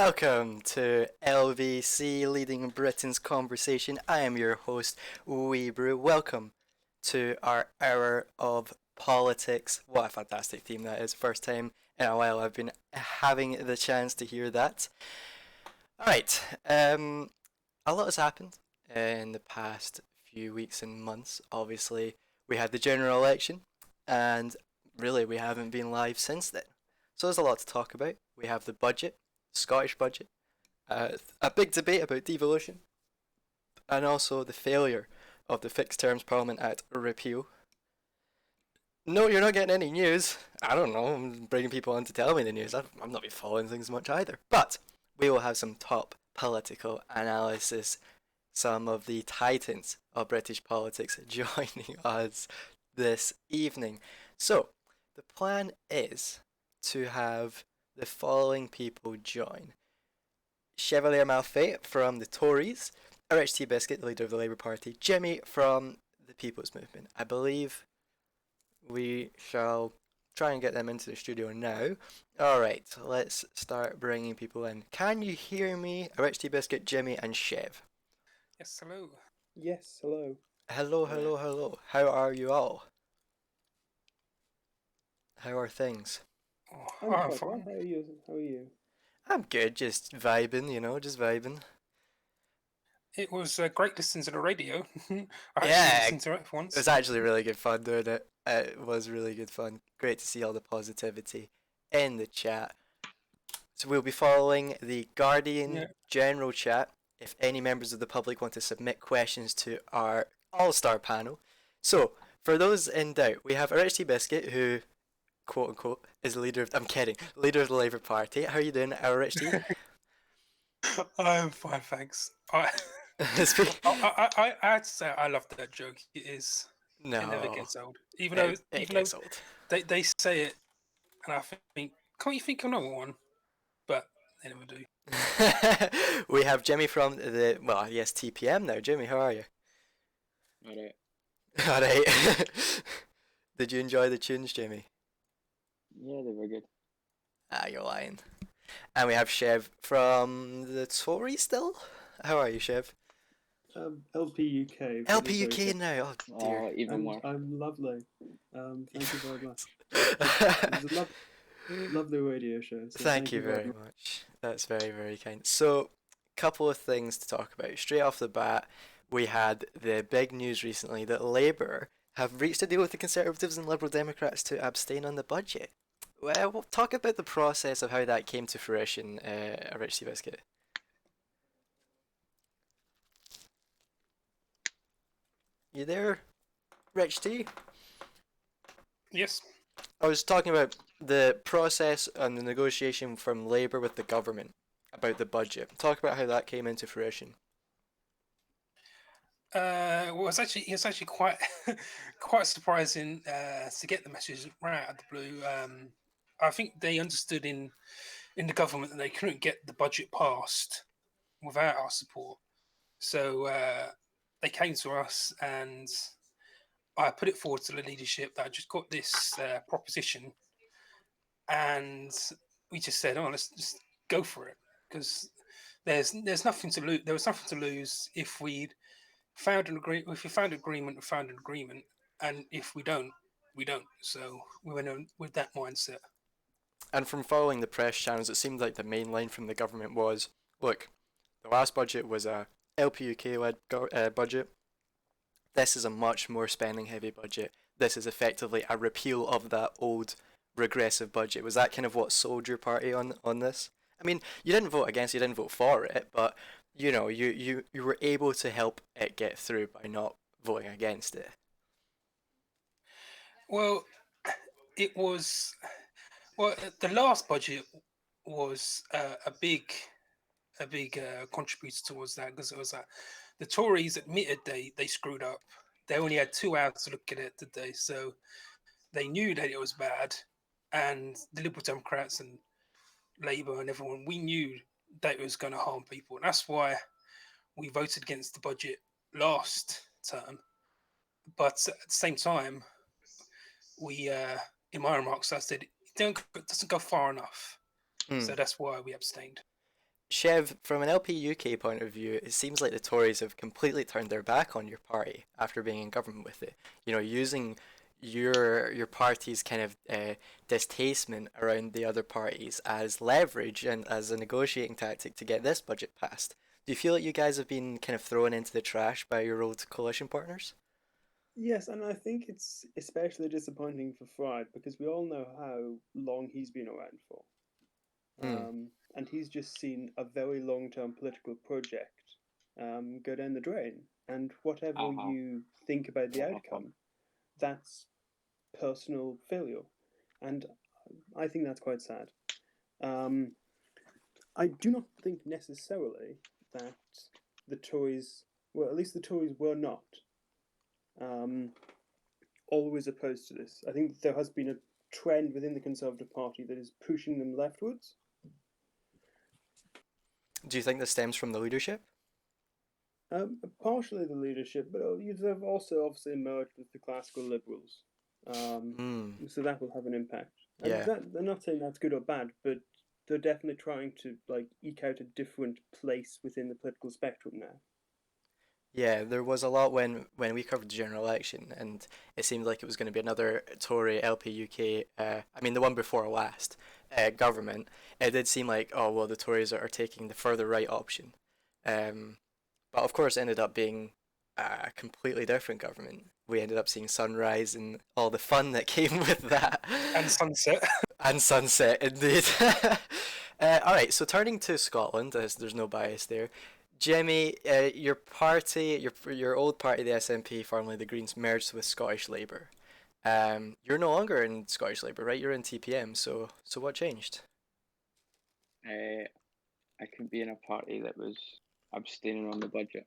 Welcome to LBC Leading Britain's Conversation. I am your host, Weebru. Welcome to our hour of politics. What a fantastic theme that is. First time in a while I've been having the chance to hear that. Alright, a lot has happened in the past few weeks and months. Obviously, we had the general election, and really we haven't been live since then. So there's a lot to talk about. We have the budget, Scottish budget, a big debate about devolution, and also the failure of the Fixed Terms Parliament Act repeal. No, you're not getting any news. I don't know. I'm bringing people on to tell me the news. I'm not been following things much either. But we will have some top political analysis. Some of the titans of British politics joining us this evening. So, the plan is to have the following people join: Chevalier Malfait from the Tories, RHT Biscuit, the leader of the Labour Party, Jimmy from the People's Movement. I believe we shall try and get them into the studio now. Alright, let's start bringing people in. Can you hear me, RHT Biscuit, Jimmy, and Chev? Yes, hello. Yes, hello. Hello. How are you all? How are things? Oh, I'm I'm quite well. fine. How are you? How are you? I'm good, just vibing, just vibing. It was great listening to the radio. I actually Yeah, listened to it it once. was actually really good fun doing it. It was really good fun. Great to see all the positivity in the chat. So we'll be following the Guardian Yeah. general chat. If any members of the public want to submit questions to our all-star panel. So, for those in doubt, we have RHT Biscuit, who, quote unquote, is the leader of, I'm kidding, leader of the Labour Party. How are you doing, RHT? I'm fine, thanks. I had to say I love that joke. It never No, gets old. Even it though gets old. they say it, and I think, can't you think of another one? But they never do. We have Jimmy from the, well, yes, TPM now. Jimmy, how are you? Alright. Alright. Did you enjoy the tunes, Jimmy? Yeah, they were good. Ah, you're lying. And we have Chev from the Tories still? How are you, Chev? LP UK. LP UK now. Oh dear. Oh, even more. I'm lovely. Thank you very much. It was a lovely radio show. So Thank you very much. That's very, very kind. So, couple of things to talk about. Straight off the bat, we had the big news recently that Labour have reached a deal with the Conservatives and Liberal Democrats to abstain on the budget. Well, we'll talk about the process of how that came to fruition, Rich Biscuit. You there, Rich T? Yes. I was talking about the process and the negotiation from Labour with the government about the budget. Talk about how that came into fruition. Well, it's actually quite quite surprising to get the message right out of the blue. I think they understood in the government that they couldn't get the budget passed without our support. So they came to us, and I put it forward to the leadership that I just got this proposition, and we just said, "Oh, let's just go for it," because there's nothing to lose. There was nothing to lose if we found an agreement. If we found agreement, we found an agreement, and if we don't, we don't. So we went on with that mindset. And from following the press channels, it seemed like the main line from the government was, look, the last budget was a LPUK led budget. This is a much more spending heavy budget. This is effectively a repeal of that old regressive budget. Was that kind of what sold your party on this? I mean, you didn't vote against, you didn't vote for it, but you were able to help it get through by not voting against it. Well, it was the last budget was a big contributor towards that, because it was the Tories admitted they screwed up. They only had 2 hours to look at it today, so they knew that it was bad, and the Liberal Democrats and Labour and everyone, we knew that it was going to harm people, and that's why we voted against the budget last term. But at the same time, we in my remarks I said it doesn't go far enough, so that's why we abstained. Chev, from an LP UK point of view, it seems like the Tories have completely turned their back on your party after being in government with it. You know, using your party's kind of distastement around the other parties as leverage and as a negotiating tactic to get this budget passed. Do you feel like you guys have been kind of thrown into the trash by your old coalition partners? Yes, and I think it's especially disappointing for Fried because we all know how long he's been around for. Hmm. And he's just seen a very long-term political project go down the drain. And whatever Uh-huh. you think about the Uh-huh. outcome, that's personal failure. And I think that's quite sad. I do not think necessarily that the Tories, well, at least the Tories were not um, always opposed to this. I think there has been a trend within the Conservative Party that is pushing them leftwards. Do you think this stems from the leadership? Partially the leadership, but they've also obviously merged with the classical liberals. Hmm. So that will have an impact. And Yeah. they're not saying that's good or bad, but they're definitely trying to like eke out a different place within the political spectrum now. Yeah, there was a lot when we covered the general election, and it seemed like it was going to be another Tory LP UK. I mean, the one before last government. It did seem like, oh well, the Tories are taking the further right option, but of course, it ended up being a completely different government. We ended up seeing sunrise and all the fun that came with that, And sunset. and sunset indeed. All right, so turning to Scotland, as there's no bias there. Jimmy, your party, your old party, the SNP, formerly the Greens, merged with Scottish Labour. You're no longer in Scottish Labour, right? You're in TPM. So what changed? I could be in a party that was abstaining on the budget.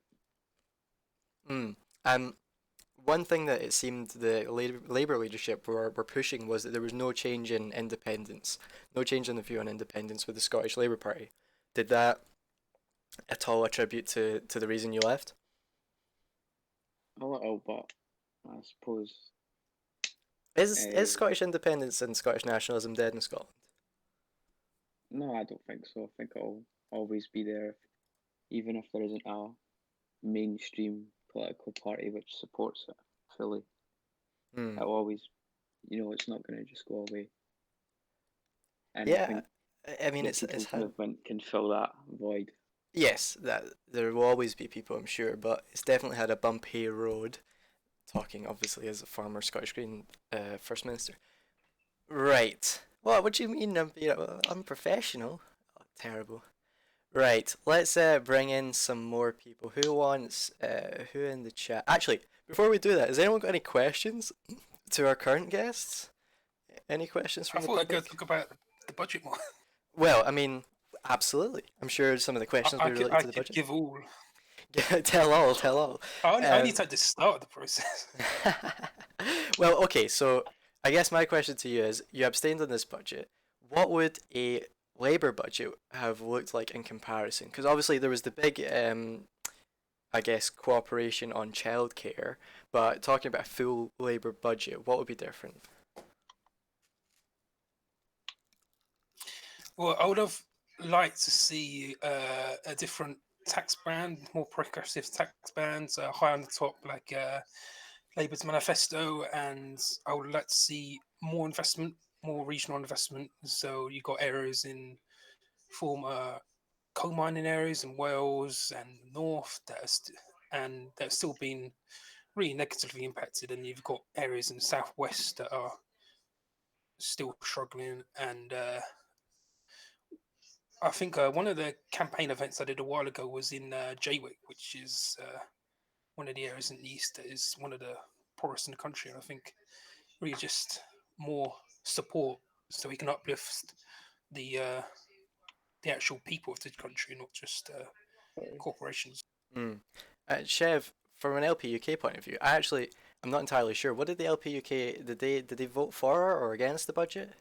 Hmm. Um, One thing that it seemed the Labour leadership were pushing was that there was no change in independence, no change in the view on independence with the Scottish Labour Party. Did that at all attribute to the reason you left? A little, but I suppose Is Scottish independence and Scottish nationalism dead in Scotland? no, I don't think so. I think it'll always be there, even if there isn't a mainstream political party which supports it fully. Hmm. It'll always, it's not going to just go away. And I Yeah, think I mean the it's people's had movement can fill that void. yes, that there will always be people, I'm sure, but it's definitely had a bumpy road. Talking obviously as a former Scottish Green First Minister. Right. What do you mean I'm being unprofessional? Oh, terrible. Right. Let's bring in some more people. Who wants who in the chat? Actually, before we do that, has anyone got any questions to our current guests? Any questions I from the thought I'd go public? talk about the budget more. Well, I mean, absolutely. I'm sure some of the questions will be related I to the could budget. give all. Tell all, tell all. I only take the start of the process. Well, okay, so I guess my question to you is you abstained on this budget. What would a Labour budget have looked like in comparison? Because obviously there was the big, I guess, cooperation on childcare, but talking about a full Labour budget, what would be different? Well, I would have liked to see a different tax band, more progressive tax bands, high on the top, like Labour's manifesto, and I would like to see more investment, more regional investment. So you got areas in former coal mining areas in Wales and the North and they're still being really negatively impacted, and you've got areas in the southwest that are still struggling. And I think one of the campaign events I did a while ago was in Jaywick, which is one of the areas in the east that is one of the poorest in the country. And I think really just more support so we can uplift the uh, the actual people of the country, not just corporations. Mm. Chev, from an LP UK point of view, I'm not entirely sure. What did the LP UK did they vote for or against the budget?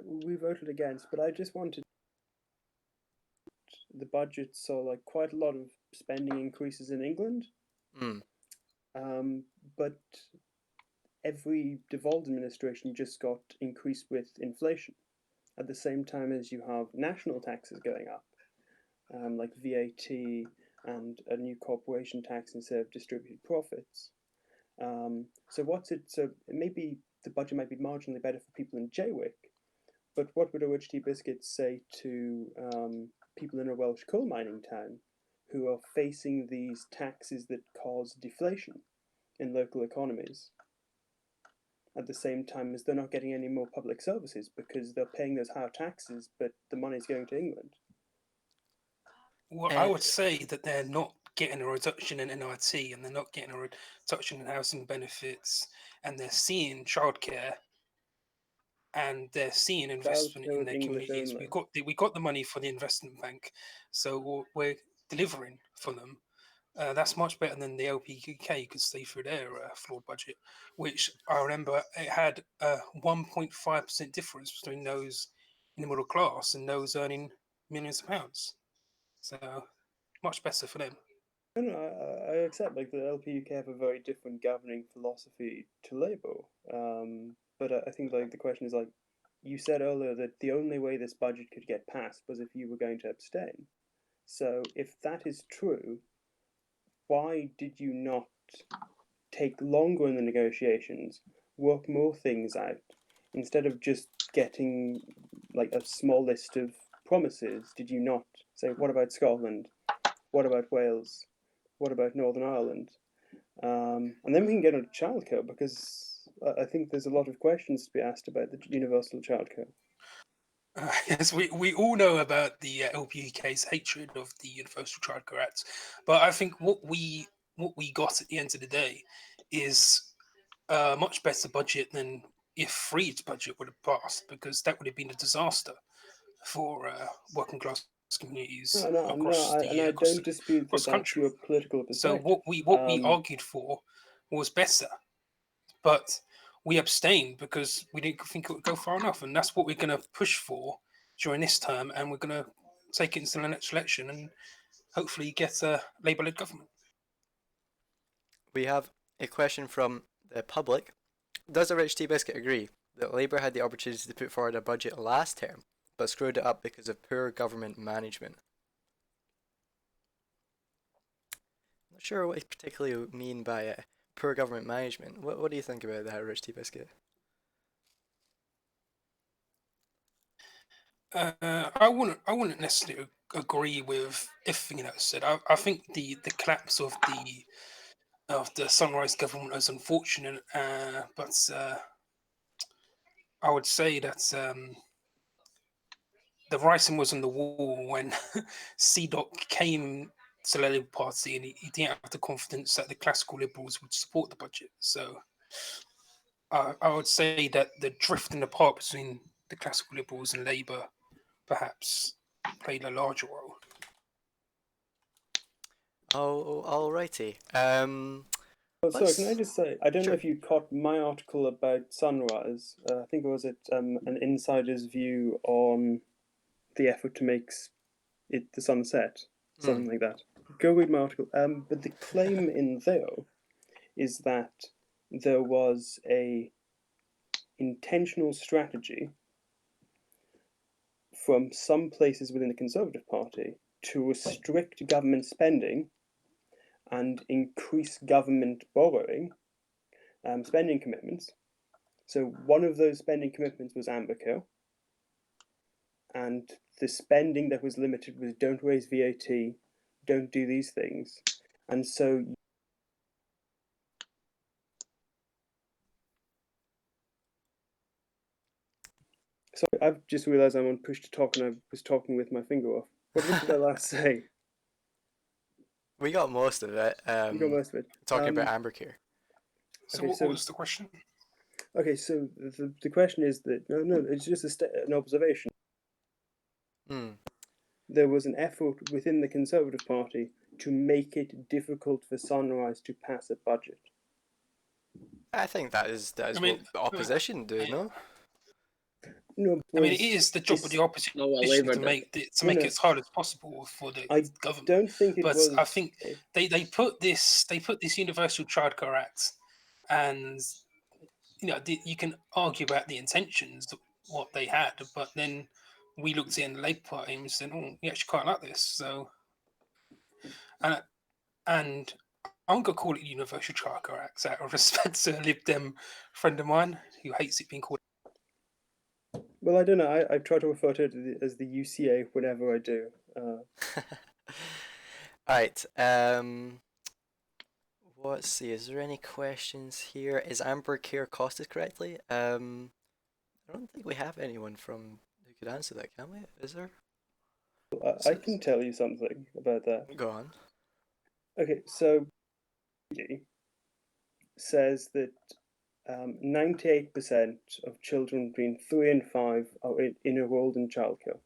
We voted against, but I just wanted the budget saw like quite a lot of spending increases in England, Mm. but every devolved administration just got increased with inflation at the same time as you have national taxes going up. like VAT and a new corporation tax instead of distributed profits. So maybe the budget might be marginally better for people in Jaywick, but what would OHT Biscuit say to people in a Welsh coal mining town who are facing these taxes that cause deflation in local economies at the same time as they're not getting any more public services because they're paying those higher taxes, but the money's going to England? Well, I would say that they're not getting a reduction in NIT, and they're not getting a reduction in housing benefits, and they're seeing childcare, and they're seeing investment in Childcare their English communities. only. We got the money for the investment bank, so we're delivering for them. That's much better than the LPUK could see through their flawed budget, which I remember it had a 1.5% difference between those in the middle class and those earning millions of pounds. So much better for them. No, I accept like the LPUK have a very different governing philosophy to Labour, but I think like the question is like you said earlier that the only way this budget could get passed was if you were going to abstain. So if that is true, why did you not take longer in the negotiations, work more things out, instead of just getting like a small list of promises? Did you not say, what about Scotland? What about Wales? What about Northern Ireland? And then we can get on to childcare, because I think there's a lot of questions to be asked about the universal childcare. Yes, we all know about the LPUK's hatred of the Universal Childcare Act, but I think what we got at the end of the day is a much better budget than if Freed's budget would have passed, because that would have been a disaster for working class communities across I don't dispute that the that's country. your political So perspective. what we argued for was better, but we abstained because we didn't think it would go far enough, and that's what we're going to push for during this term, and we're going to take it into the next election and hopefully get a Labour-led government. We have a question from the public. Does OHT Biscuit agree that Labour had the opportunity to put forward a budget last term, but screwed it up because of poor government management? I'm not sure what you particularly mean by poor government management. What do you think about that, OHT Biscuit? I wouldn't necessarily agree with everything that was said. I think the collapse of the Sunrise government was unfortunate, but I would say that the writing was on the wall when CDOC came to the Labour Party, and he didn't have the confidence that the classical Liberals would support the budget. So I would say that the drifting apart between the classical Liberals and Labour perhaps played a larger role. Oh, alrighty. Sorry, can I just say, I don't know if you caught my article about Sunrise. I think it was an insider's view on the effort to make it the sunset, something like that. Go read my article. But the claim in there is that there was a intentional strategy from some places within the Conservative Party to restrict government spending and increase government borrowing, spending commitments. So one of those spending commitments was Amberco, and the spending that was limited was don't raise VAT, don't do these things. And so sorry, I've just realised I'm on push to talk and I was talking with my finger off. What did I last say? We got most of it. We got most of it. Talking about Ambercare. So what was the question? Okay, so the question is that no, it's just an observation. There was an effort within the Conservative Party to make it difficult for Sunrise to pass a budget. I think that is what the opposition do, no? No, I mean, it is the job of the opposition to make it as hard as possible for the government. I don't think it was. But I think they put this Universal Childcare Act, and you know you can argue about the intentions, what they had, but then we looked in the Labour Party and said, "Oh, we actually quite like this." So, and I'm gonna call it Universal Charter Act out of respect to a Lib Dem friend of mine who hates it being called. Well, I don't know. I try to refer to it as the UCA whenever I do. Alright, let's see, is there any questions here? Is Amber Care costed correctly? I don't think we have anyone from who could answer that, can we? Is there? I can tell you something about that. Go on. Okay, so says that 98% of children between 3 and 5 are enrolled in childcare.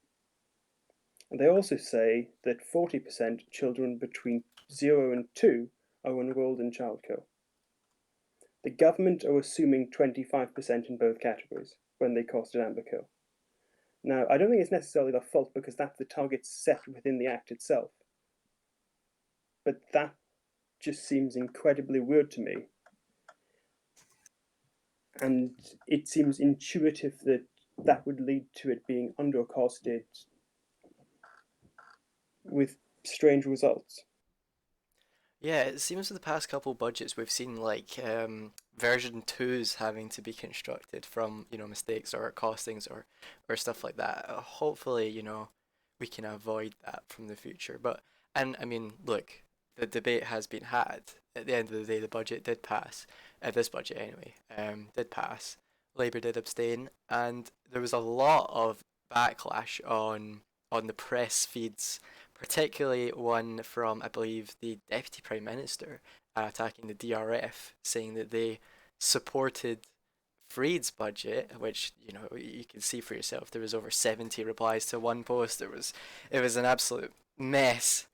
And they also say that 40% children between 0 and 2 are enrolled in childcare. The government are assuming 25% in both categories when they costed Amberco. Now, I don't think it's necessarily their fault because that's the target set within the Act itself. But that just seems incredibly weird to me. And it seems intuitive that that would lead to it being undercosted with strange results. Yeah, it seems for the past couple budgets we've seen like version 2s having to be constructed from, mistakes or costings or stuff like that. Hopefully, we can avoid that from the future. And I mean, look, the debate has been had. At the end of the day, the budget did pass. This budget anyway, did pass. Labour did abstain, and there was a lot of backlash on the press feeds, particularly one from, I believe, the Deputy Prime Minister attacking the DRF, saying that they supported Freed's budget, which you can see for yourself. There was over 70 replies to one post. It was an absolute mess,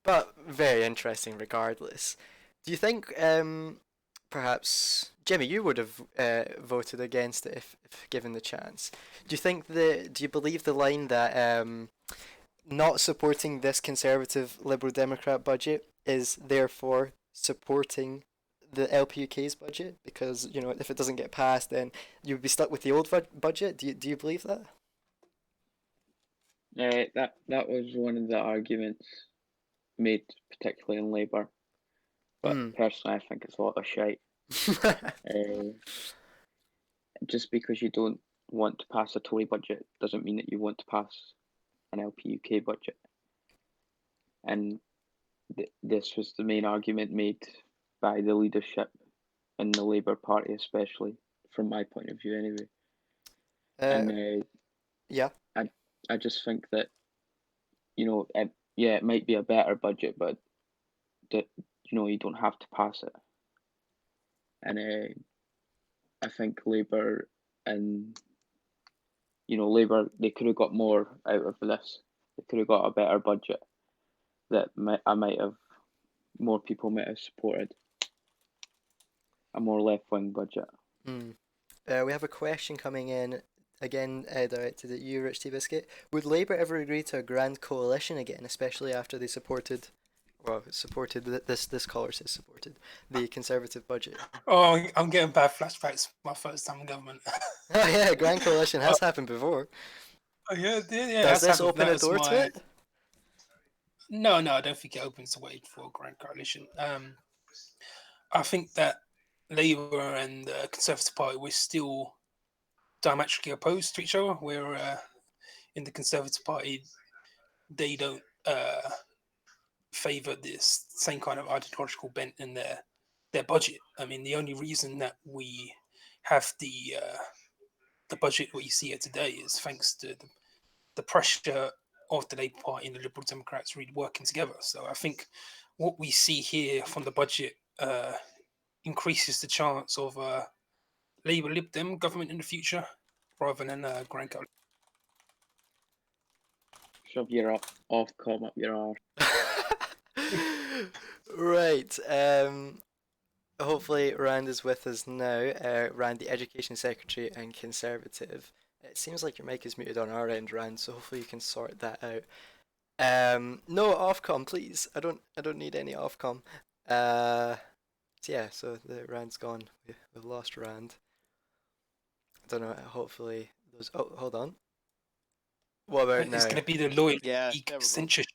but very interesting regardless. Do you think perhaps Jimmy, you would have voted against it if given the chance? Do you believe the line that not supporting this conservative Liberal Democrat budget is therefore supporting the LPUK's budget? Because, if it doesn't get passed, then you'd be stuck with the old budget. Do you believe that? That was one of the arguments made, particularly in Labour. But personally, I think it's a lot of shite. Just because you don't want to pass a Tory budget doesn't mean that you want to pass an LPUK budget. And this was the main argument made by the leadership in the Labour Party, especially from my point of view, anyway. Yeah, I just think that it might be a better budget, but that you don't have to pass it. And I think Labour and Labour, they could have got more out of this. They could have got a better budget that more people might have supported. A more left-wing budget. We have a question coming in, again directed at you, Rich T. Biscuit. Would Labour ever agree to a grand coalition again, especially after they supported this caller says supported the Conservative budget? Oh, I'm getting bad flashbacks. My first time in government. Oh yeah, grand coalition has happened before. Oh, yeah. Does this open a door to it? No, I don't think it opens the way for a grand coalition. I think that Labour and the Conservative Party, we're still diametrically opposed to each other. We're in the Conservative Party, they don't favour this same kind of ideological bent in their budget. I mean, the only reason that we have the budget what you see here today is thanks to the pressure of the Labour Party and the Liberal Democrats really working together. So I think what we see here from the budget increases the chance of Labour Lib Dem government in the future rather than grand coalition. Shove your Ofcom up your arse. Right. Hopefully Rand is with us now. Rand, the Education Secretary and Conservative. It seems like your mic is muted on our end, Rand, so hopefully you can sort that out. No Ofcom, please. I don't need any Ofcom. Yeah, so the Rand's gone. We've lost Rand. I don't know. Hopefully those. Oh, hold on. What about It's now? going to be the loyalty Yeah, there we go. censorship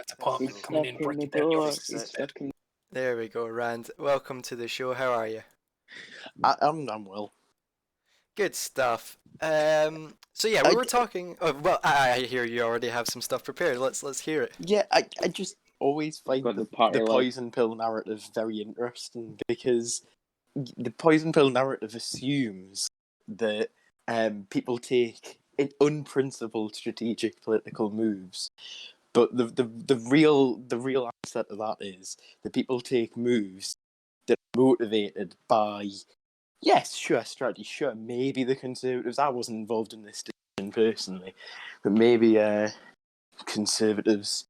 department He's coming in stuck and in the breaking down your door. office He's instead. stuck in. There we go, Rand. Welcome to the show. How are you? I'm well. Good stuff. So yeah, we were talking. Oh, well, I hear you already have some stuff prepared. Let's hear it. Yeah, I just always find Got the the party line. poison pill narrative very interesting because the poison pill narrative assumes that people take unprincipled strategic political moves, but the real answer to that is that people take moves that are motivated by, yes, sure, strategy, sure, maybe the Conservatives. I wasn't involved in this decision personally, but maybe Conservatives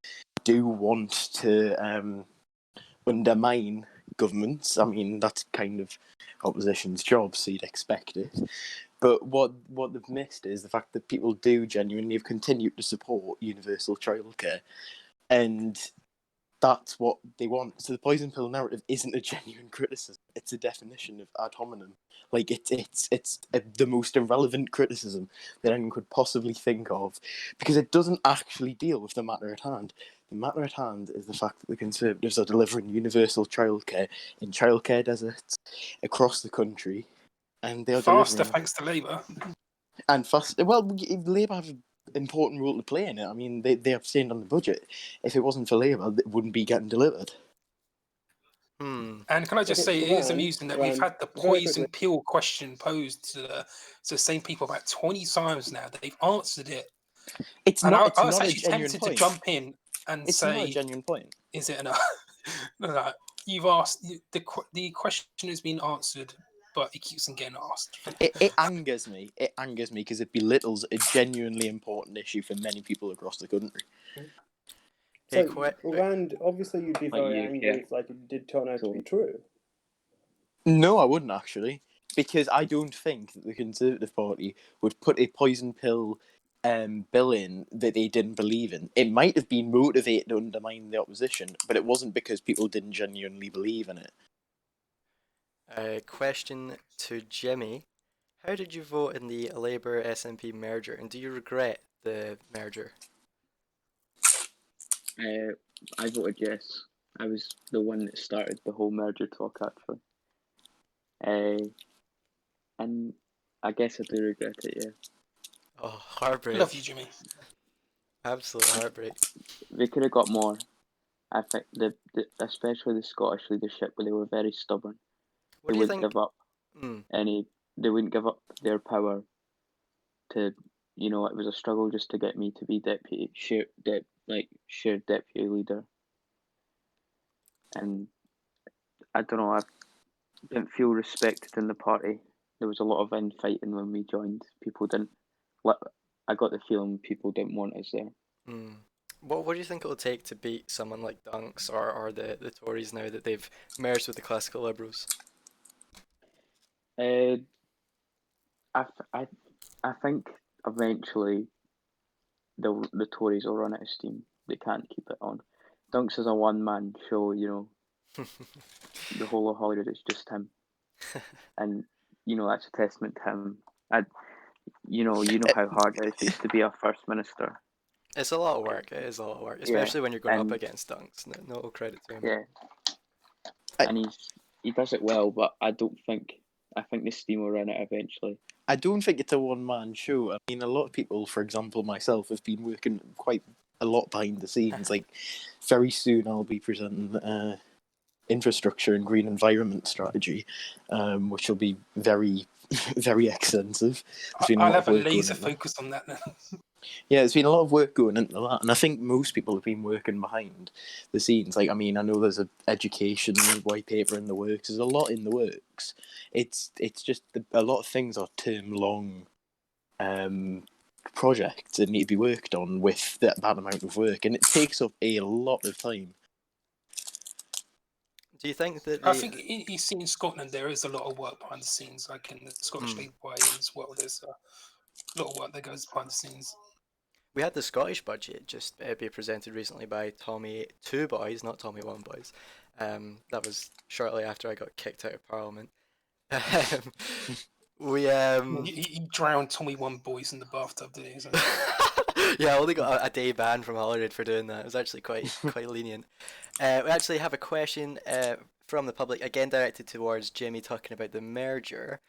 do want to undermine governments. I mean, that's kind of opposition's job, so you'd expect it. But what they've missed is the fact that people do genuinely have continued to support universal childcare, and that's what they want. So the poison pill narrative isn't a genuine criticism; it's a definition of ad hominem. Like it's the most irrelevant criticism that anyone could possibly think of, because it doesn't actually deal with the matter at hand. The matter at hand is the fact that the Conservatives are delivering universal childcare in childcare deserts across the country, and they are Faster, delivering thanks to Labour. and faster. Well, Labour have an important role to play in it. I mean, they abstained on the budget. If it wasn't for Labour, it wouldn't be getting delivered. And can I just Okay, say, it is Rand, amusing that we've had the very poison quickly. pill question posed to the same people about 20 times now. They've answered it. It's And not. I It's was not a actually genuine tempted point. to jump in and It's not a say, genuine point. is it enough? No, you've asked, the question has been answered, but it keeps on getting asked. It angers me. It angers me because it belittles a genuinely important issue for many people across the country. Hey, So, Rand, obviously you'd be Like very you, angry yeah. if like it did turn out to So- be true. No, I wouldn't actually, because I don't think that the Conservative Party would put a poison pill bill in that they didn't believe in. It might have been motivated to undermine the opposition, but it wasn't because people didn't genuinely believe in it. Question to Jimmy: how did you vote in the Labour SNP merger, and do you regret the merger? I voted yes. I was the one that started the whole merger talk, actually. And I guess I do regret it, yeah. Oh, heartbreak! Love you, Jimmy. Absolute heartbreak. They could have got more. I think especially the Scottish leadership, where they were very stubborn. What They do you wouldn't think? give up they wouldn't give up their power to, it was a struggle just to get me to be shared deputy leader. And I don't know, I didn't feel respected in the party. There was a lot of infighting when we joined. I got the feeling people didn't want us there. What do you think it'll take to beat someone like Dunks or the Tories now that they've merged with the classical Liberals? I think eventually the Tories will run out of steam. They can't keep it on. Dunks is a one-man show, the whole of Hollywood is just him, and that's a testament to him. You know how hard it is to be a first minister. It's a lot of work. It is a lot of work, especially when you're going up against Dunks. No credit to him. Yeah, and he does it well, but I think the steam will run out eventually. I don't think it's a one-man show. I mean, a lot of people, for example, myself, have been working quite a lot behind the scenes. Like, very soon I'll be presenting infrastructure and green environment strategy, which will be very, very extensive. I'll have a laser focus on that now. Yeah, there's been a lot of work going into that, and I think most people have been working behind the scenes. Like, I mean, I know there's an education white paper in the works. There's a lot in the works. It's just a lot of things are term-long projects that need to be worked on with that amount of work, and it takes up a lot of time. Do you think that I think you see in Scotland there is a lot of work behind the scenes, like in the Scottish Labour Way as well. There's a lot of work that goes behind the scenes. we had the Scottish budget just be presented recently by Tommy Two Boys, not Tommy One Boys. That was shortly after I got kicked out of Parliament. He drowned Tommy One Boys in the bathtub, didn't he? Yeah, I only got a day ban from Holyrood for doing that. It was actually quite lenient. We actually have a question from the public, again directed towards Jimmy, talking about the merger.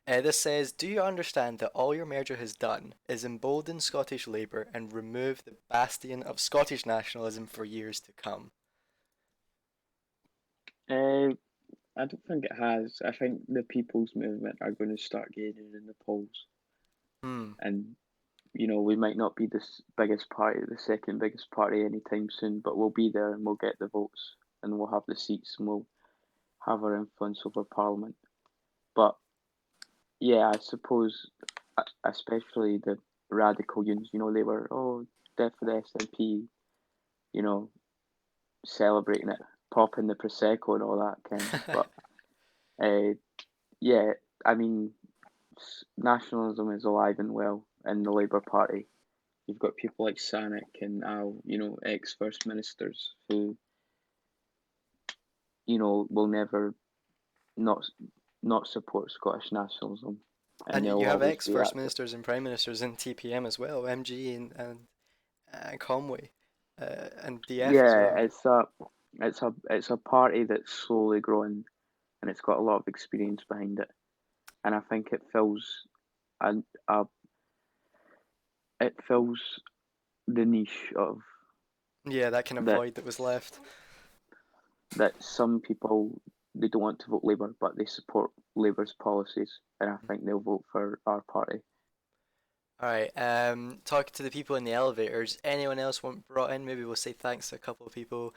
This says, do you understand that all your merger has done is embolden Scottish Labour and remove the bastion of Scottish nationalism for years to come? Uh, I don't think it has. I think the People's Movement are going to start gaining in the polls, Hmm. and we might not be the biggest party, the second biggest party anytime soon, but we'll be there and we'll get the votes and we'll have the seats and we'll have our influence over Parliament. But yeah, I suppose, especially the radical unions, they were, death for the SNP, you know, celebrating it, popping the Prosecco and all that kind of. But yeah, I mean, nationalism is alive and well in the Labour Party. You've got people like Sanic and Al, ex-First Ministers who, will never not not support Scottish nationalism, and And they'll you have always be ex-First active. Ministers and Prime Ministers in TPM as well, MG and Conway, and DF as Yeah, well. it's a party that's slowly growing, and it's got a lot of experience behind it, and I think a, a it fills the niche of Yeah, that kind of that void that was left. some people, they don't want to vote Labour, but they support Labour's policies, and I think they'll vote for our party. Alright, talking to the people in the elevators, anyone else want brought in? Maybe we'll say thanks to a couple of people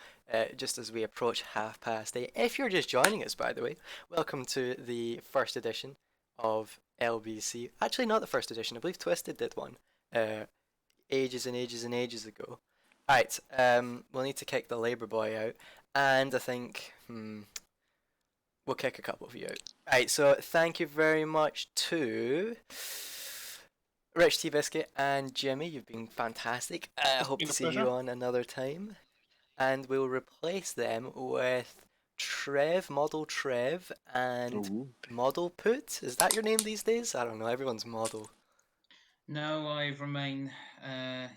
just as we approach 8:30. If you're just joining us, by the way, welcome to the first edition of LBC. Actually, not the first edition, I believe Twisted did one ages and ages and ages ago. Alright, we'll need to kick the Labour boy out, and I think, we'll kick a couple of you out. Alright, so thank you very much to Rich T Biscuit and Jimmy. You've been fantastic. I hope Been to a see you pleasure. on another time. And we'll replace them with Trev, Model Trev, and Ooh. Model Put. Is that your name these days? I don't know. Everyone's Model. No, I remain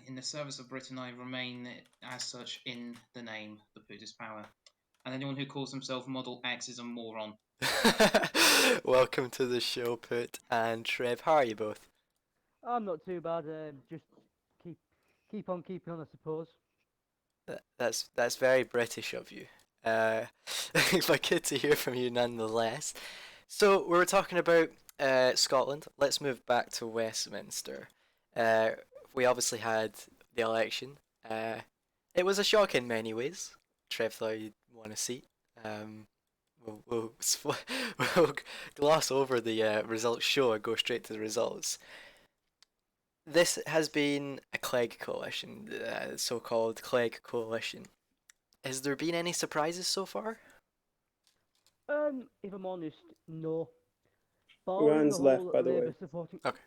in the service of Britain. I remain as such in the name, the Buddhist power. And anyone who calls himself Model X is a moron. Welcome to the show, Put and Trev. How are you both? I'm not too bad. Just keep on keeping on, I suppose. That's very British of you. But good to hear from you nonetheless. So we were talking about Scotland. Let's move back to Westminster. Uh, we obviously had the election. It was a shock in many ways. Trev thought he'd won a seat. We'll gloss over the results show and go straight to the results. This has been a Clegg coalition, so-called Clegg coalition. Has there been any surprises so far? If I'm honest, no. Barring Ryan's the left, whole by the Labour way. supporting, Okay.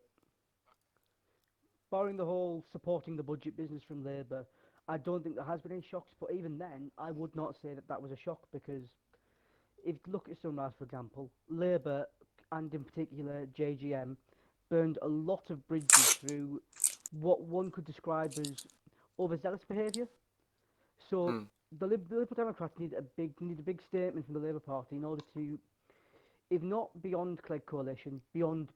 barring the whole supporting the budget business from Labour, I don't think there has been any shocks. But even then, I would not say that that was a shock because if you look at Sunrise, for example, Labour and in particular JGM burned a lot of bridges through what one could describe as overzealous behaviour. So Hmm. the Liberal Democrats need a big statement from the Labour Party in order to, if not beyond Clegg Coalition, beyond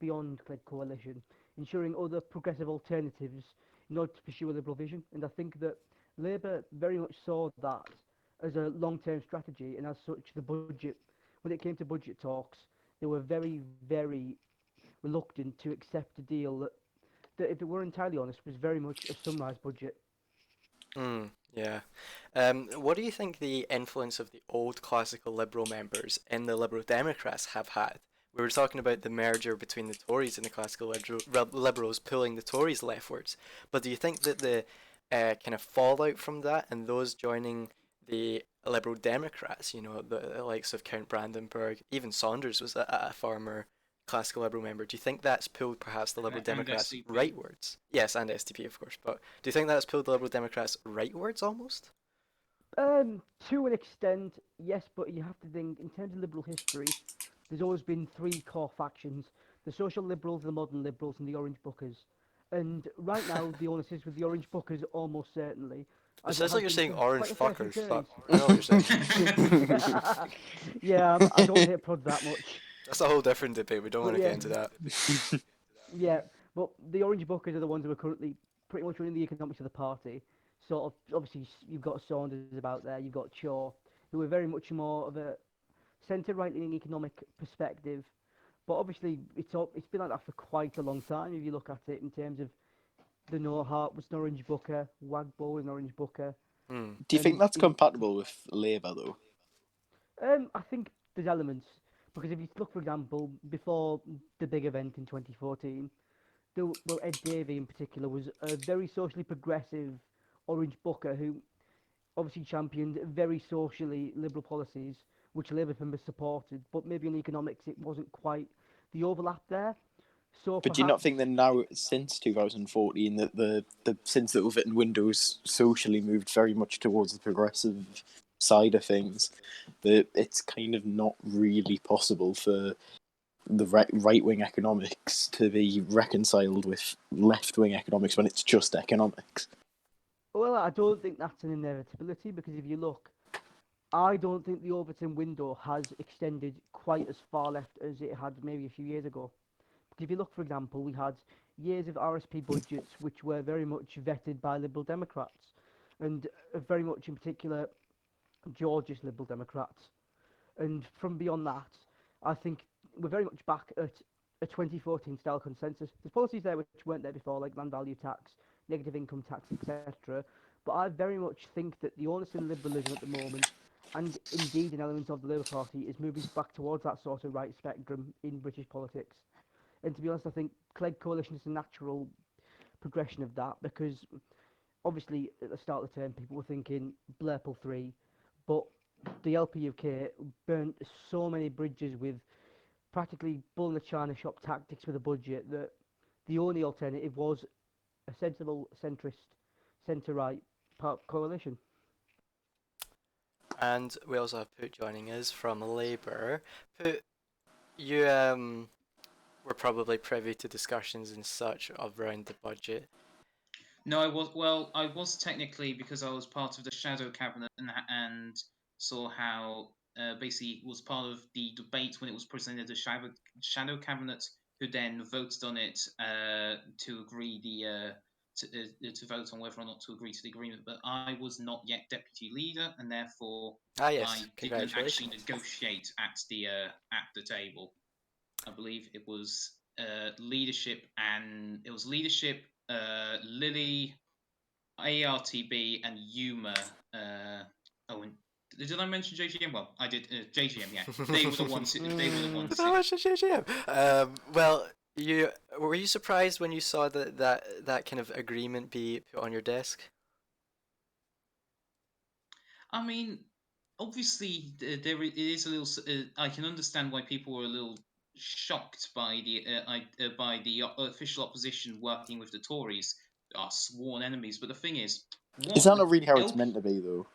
Clegg Coalition, ensuring other progressive alternatives in order to pursue a liberal vision. And I think that Labour very much saw that as a long-term strategy, and as such, when it came to budget talks, they were very, very reluctant to accept a deal that, if they were entirely honest, was very much a Sunrise budget. Yeah. What do you think the influence of the old classical Liberal members in the Liberal Democrats have had? We were talking about the merger between the Tories and the classical Liberals pulling the Tories leftwards, but do you think that the kind of fallout from that and those joining the Liberal Democrats, the likes of Count Brandenburg, even Saunders was a former classical Liberal member, do you think that's pulled perhaps the Liberal And Democrats SCP. rightwards? Yes, and STP, of course, but do you think that's pulled the Liberal Democrats rightwards almost? To an extent, yes, but you have to think in terms of liberal history. There's always been three core factions: the social liberals, the modern liberals, and the orange bookers. And right now, the onus is with the Orange Bookers almost certainly. It As it sounds has like you're been saying for orange quite a fair few fuckers, but turns. I know what you're saying. Yeah, I don't hate prod that much. That's a whole different debate. We don't want But to get yeah, into that. yeah. But the Orange Bookers are the ones who are currently pretty much running the economics of the party. Sort of, obviously, you've got Saunders about there, you've got Shaw, who are very much more of a centre-right-leaning economic perspective. But obviously, it's been like that for quite a long time. If you look at it in terms of the No Heart was an Orange Booker, Wagbo was an Orange Booker, Hmm. Do you think and that's compatible with Labour, though? I think there's elements because if you look, for example, before the big event in 2014, well, Ed Davey in particular was a very socially progressive Orange Booker who obviously championed very socially liberal policies, which Labour members supported, but maybe in economics it wasn't quite the overlap there. So But do you not perhaps, think that now, since 2014, that since the Overton windows socially moved very much towards the progressive side of things, that it's kind of not really possible for the right wing economics to be reconciled with left wing economics when it's just economics? well, I don't think that's an inevitability because if you look, I don't think the Overton window has extended quite as far left as it had maybe a few years ago. Because if you look, for example, we had years of RSP budgets which were very much vetted by Liberal Democrats, and very much in particular Georgia's Liberal Democrats. And from beyond that, I think we're very much back at a 2014 style consensus. There's policies there which weren't there before, like land value tax, negative income tax, etc. But I very much think that the onus in liberalism at the moment, and indeed an element of the Labour Party, is moving back towards that sort of right spectrum in British politics. And to be honest, I think Clegg Coalition is a natural progression of that because obviously at the start of the term people were thinking Blairpool 3, but the LP UK burnt so many bridges with practically bull in the china shop tactics with a budget that the only alternative was a sensible centrist centre-right coalition. And we also have Put joining us from Labour. Put, you were probably privy to discussions and such around the budget. No, I was well. I was technically because I was part of the shadow cabinet and saw how basically was part of the debate when it was presented to shadow cabinet, who then voted on it to agree to vote on whether or not to agree to the agreement. But I was not yet deputy leader, and therefore Yes, I didn't actually negotiate at the table. I believe it was leadership, and it was leadership. Lily, ARTB, and Yuma. Oh, and did I mention JGM? Well, I did. JGM, yeah. They were the ones. They were the ones. Did I mention JGM? Well, were you surprised when you saw that kind of agreement be put on your desk? I mean, obviously, there it is a little. I can understand why people were a little shocked by the official opposition working with the Tories, our sworn enemies. But the thing is, Is that not really how it's meant to be, though?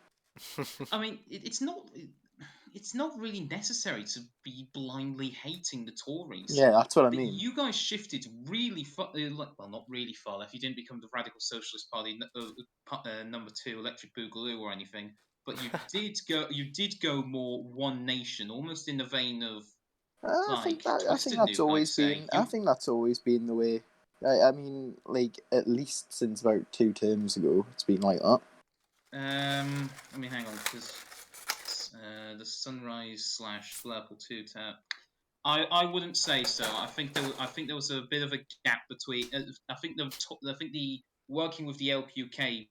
I mean, it's not. It's not really necessary to be blindly hating the Tories. Yeah, that's what I But mean. you guys shifted really far. Well, not really far left. You didn't become the Radical Socialist Party number 2, Electric Boogaloo, or anything. But you did go. You did go more One Nation, almost in the vein of I think Twisted that's Nuke, always I'd say. been. I think that's always been the way. I mean, like at least since about 2 terms ago, it's been like that. Let me hang on because the Sunrise / Blairpool 2 tab. I wouldn't say so. I think there was a bit of a gap between. I think the working with the LPUK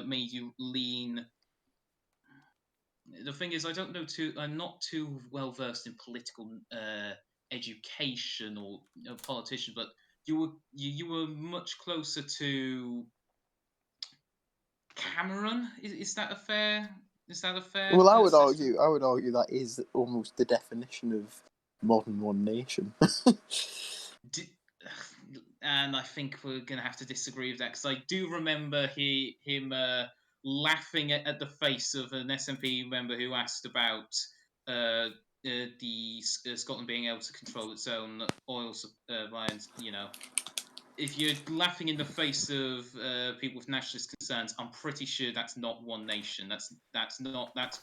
made you lean. The thing is, I'm not too well versed in political education or politician, but you were much closer to Cameron. Is that a fair? Is that a fair? Well, I would assessment? argue that is almost the definition of modern One Nation. And I think we're going to have to disagree with that because I do remember him laughing at the face of an SNP member who asked about Scotland being able to control its own oil supply, and if you're laughing in the face of people with nationalist concerns, I'm pretty sure that's not One Nation. That's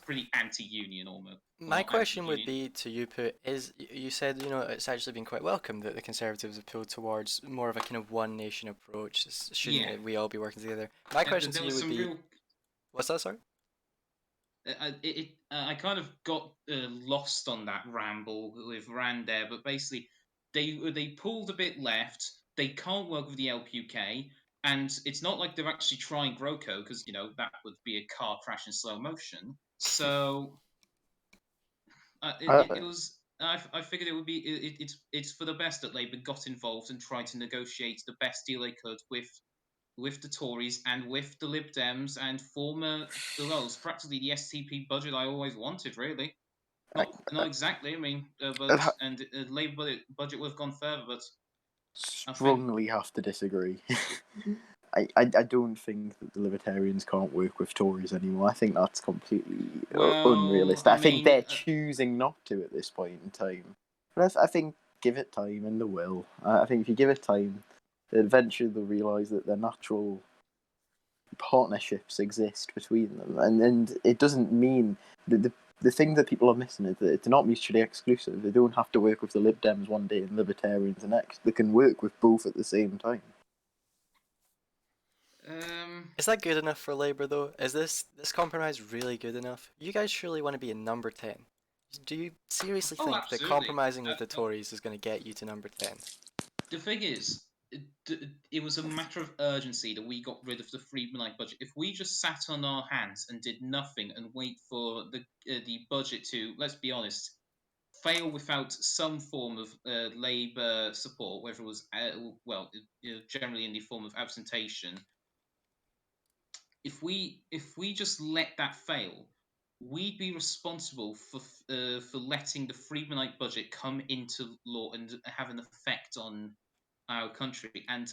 pretty anti-union almost. My Well, question would anti-union. be to you, Pooh, is you said, it's actually been quite welcome that the Conservatives have pulled towards more of a kind of one nation approach. Shouldn't Yeah. we all be working together? My question to There you was would some be, real. what's that, sorry? I kind of got lost on that ramble with Rand there, but basically they pulled a bit left. They can't work with the LPUK, and it's not like they're actually trying GroKo because that would be a car crash in slow motion. So Uh, it was. I figured it would be. It's for the best that Labour got involved and tried to negotiate the best deal they could with the Tories and with the Lib Dems and well, it's practically the STP budget I always wanted, really. Not exactly. I mean, but I and Labour budget would have gone further, but I think strongly have to disagree. I don't think that the Libertarians can't work with Tories anymore. I think that's completely unrealistic. I I think mean, they're choosing not to at this point in time. But I think give it time and they will. I think if you give it time, eventually they'll realise that their natural partnerships exist between them, and it doesn't mean the thing that people are missing is that it's not mutually exclusive. They don't have to work with the Lib Dems one day and Libertarians the next. They can work with both at the same time. Is that good enough for Labour though? Is this compromise really good enough? You guys surely want to be in number 10. Do you seriously oh, think that absolutely. compromising with the Tories is going to get you to number 10? The thing is, it was a matter of urgency that we got rid of the Friedmanite budget. If we just sat on our hands and did nothing and wait for the budget to, let's be honest, fail without some form of Labour support, whether it was generally in the form of absentation. If we just let that fail, we'd be responsible for letting the Friedmanite budget come into law and have an effect on our country. And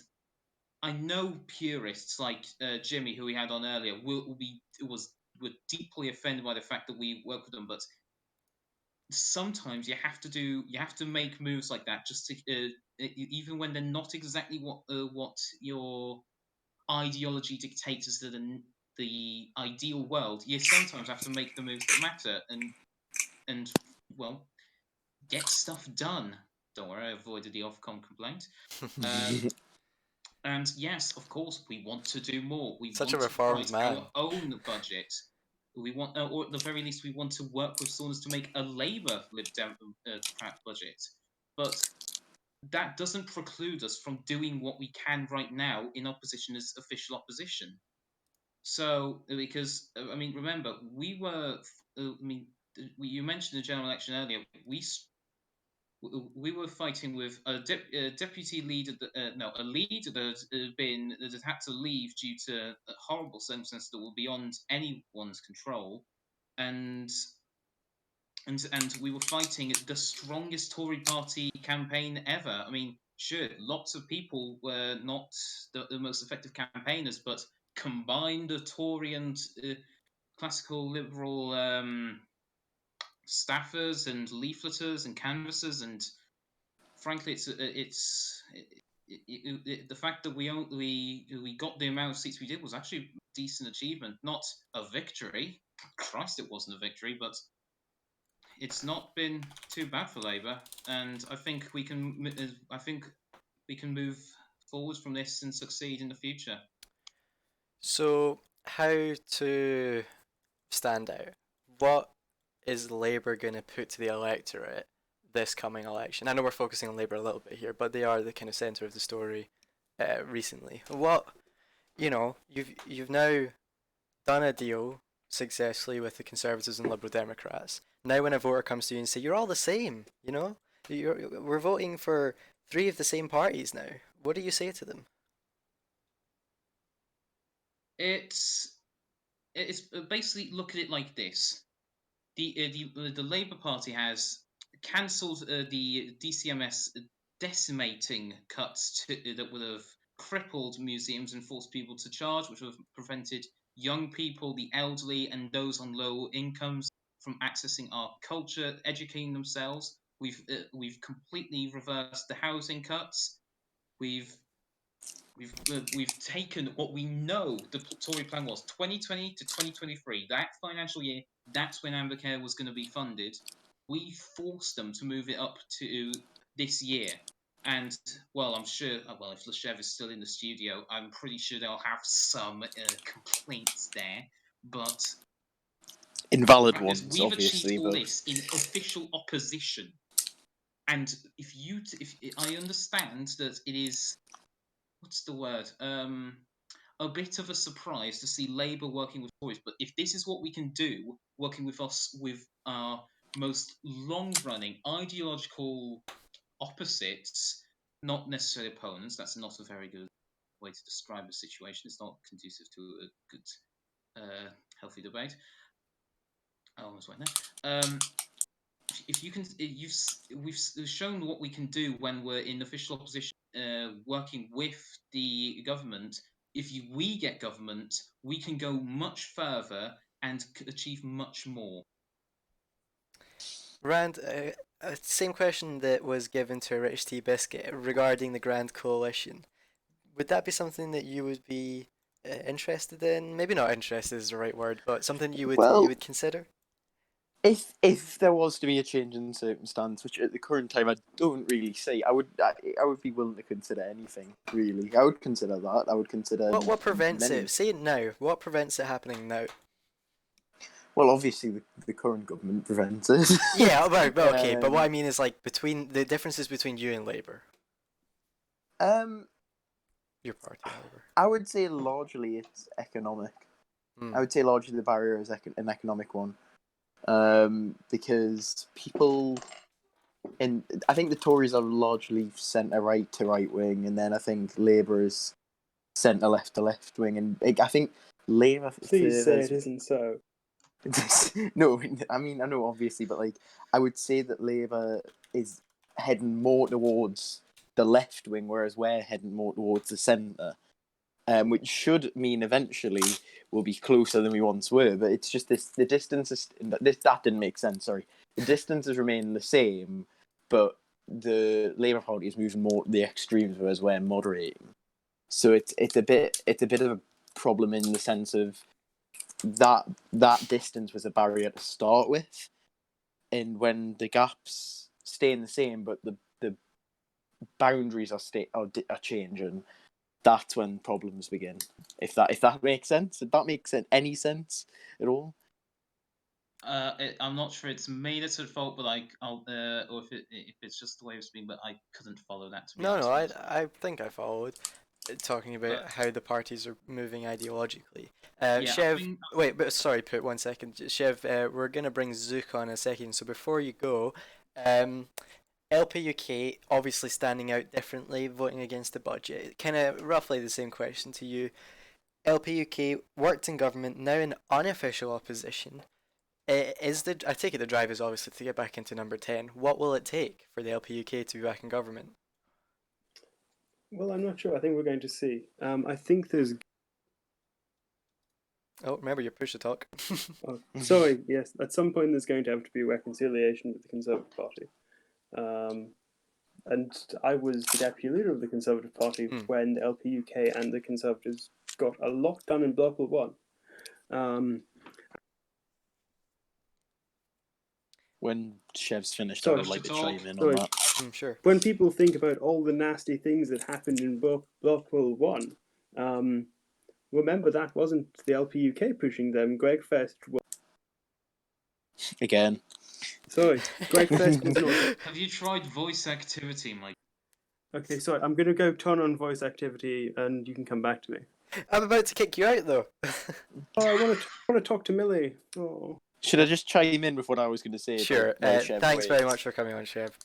I know purists like Jimmy, who we had on earlier, were deeply offended by the fact that we work with them, but sometimes you have to make moves like that just to even when they're not exactly what your ideology dictates as the ideal world. You sometimes have to make the moves that matter and well, get stuff done. Don't worry, I avoided the Ofcom complaint. And yes, of course, we want to do more. We Such a want to reformed write man. our own budget. We want, or at the very least, we want to work with Saunders to make a Labour Lib Dem budget. But that doesn't preclude us from doing what we can right now in opposition as official opposition. So, because I mean, remember, we were. You mentioned the general election earlier. We were fighting with a deputy leader, a leader that had had to leave due to horrible circumstances that were beyond anyone's control, and we were fighting the strongest Tory party campaign ever. I mean, sure, lots of people were not the most effective campaigners, but combined the Tory and classical liberal staffers and leafleters and canvassers, and frankly, the fact that we got the amount of seats we did was actually a decent achievement, not a victory. Christ, it wasn't a victory, but it's not been too bad for Labour, and I think we can. I think we can move forwards from this and succeed in the future. So, how to stand out? What is Labour going to put to the electorate this coming election? I know we're focusing on Labour a little bit here, but they are the kind of centre of the story recently. What, you've now done a deal successfully with the Conservatives and Liberal Democrats. Now when a voter comes to you and say, you're all the same, we're voting for 3 of the same parties now. What do you say to them? It's basically look at it like this: the Labour Party has cancelled the DCMS decimating cuts that would have crippled museums and forced people to charge, which would have prevented young people, the elderly, and those on low incomes from accessing our culture, educating themselves. We've completely reversed the housing cuts. We've We've taken what we know the Tory plan was 2020 to 2023. That financial year, that's when Amber Care was going to be funded. We forced them to move it up to this year. And, well, I'm sure, well, if Leshev is still in the studio, I'm pretty sure they'll have some complaints there. But Invalid we've ones, obviously, achieved all but this in official opposition. And if I understand that it is, what's the word? A bit of a surprise to see Labour working with Tories. But if this is what we can do, working with us, with our most long-running ideological opposites, not necessarily opponents, that's not a very good way to describe the situation. It's not conducive to a good, healthy debate. I almost went there. If you can, we've shown what we can do when we're in official opposition, working with the government. If we get government, we can go much further and achieve much more. Rand, same question that was given to Rich T. Biscuit regarding the Grand Coalition. Would that be something that you would be interested in? Maybe not interested is the right word, but something you would consider? If there was to be a change in circumstance, which at the current time I don't really see, I would be willing to consider anything, really. I would consider that. I would consider... What prevents it? Say it now. What prevents it happening now? Well, obviously the current government prevents it. Yeah, right, well, okay, but what I mean is like between the differences between you and Labour. Your party, Labour. I would say largely it's economic. I would say largely the barrier is an economic one. Because people, and I think the Tories are largely centre right to right wing, and then I think Labour is centre left to left wing, and I think Labour. Please say it isn't so. No, I mean I know obviously, but like I would say that Labour is heading more towards the left wing, whereas we're heading more towards the centre. Which should mean eventually we'll be closer than we once were. But it's just the distance is that didn't make sense. Sorry, the distances remain the same, but the Labour Party is moving more to the extremes, whereas we're moderating. So it's a bit of a problem in the sense of that distance was a barrier to start with, and when the gaps staying the same, but the boundaries are changing. That's when problems begin. If that makes sense. If that makes any sense at all. I'm not sure it's me that's at fault, but or if it's just the way it's been, but I couldn't follow that. To be honest. I think I followed. Talking about how the parties are moving ideologically. Yeah, Chev, wait, but sorry, put 1 second. Chev, we're gonna bring Zook on in a second. So before you go, LP UK obviously standing out differently, voting against the budget. Kind of roughly the same question to you. LP UK worked in government, now in unofficial opposition. I take it the drive is obviously to get back into number 10. What will it take for the LP UK to be back in government? Well, I'm not sure. I think we're going to see. I think there's... Oh, remember your push to talk. Oh, sorry, yes. At some point there's going to have to be reconciliation with the Conservative Party. And I was the deputy leader of the Conservative Party when the LP UK and the Conservatives got a lot done in Blackpool 1. When Chev's finished, I would like to chime in on that. Sure. When people think about all the nasty things that happened in Blackpool 1, remember that wasn't the LP UK pushing them. Greg Fest was... Again. Sorry, Greg Fest was not... Have you tried voice activity, Mike? Okay, sorry, I'm going to go turn on voice activity and you can come back to me. I'm about to kick you out, though. Oh, I want to talk to Millie. Oh. Should I just chime in with what I was going to say? Sure. Thanks very much for coming on, Chev.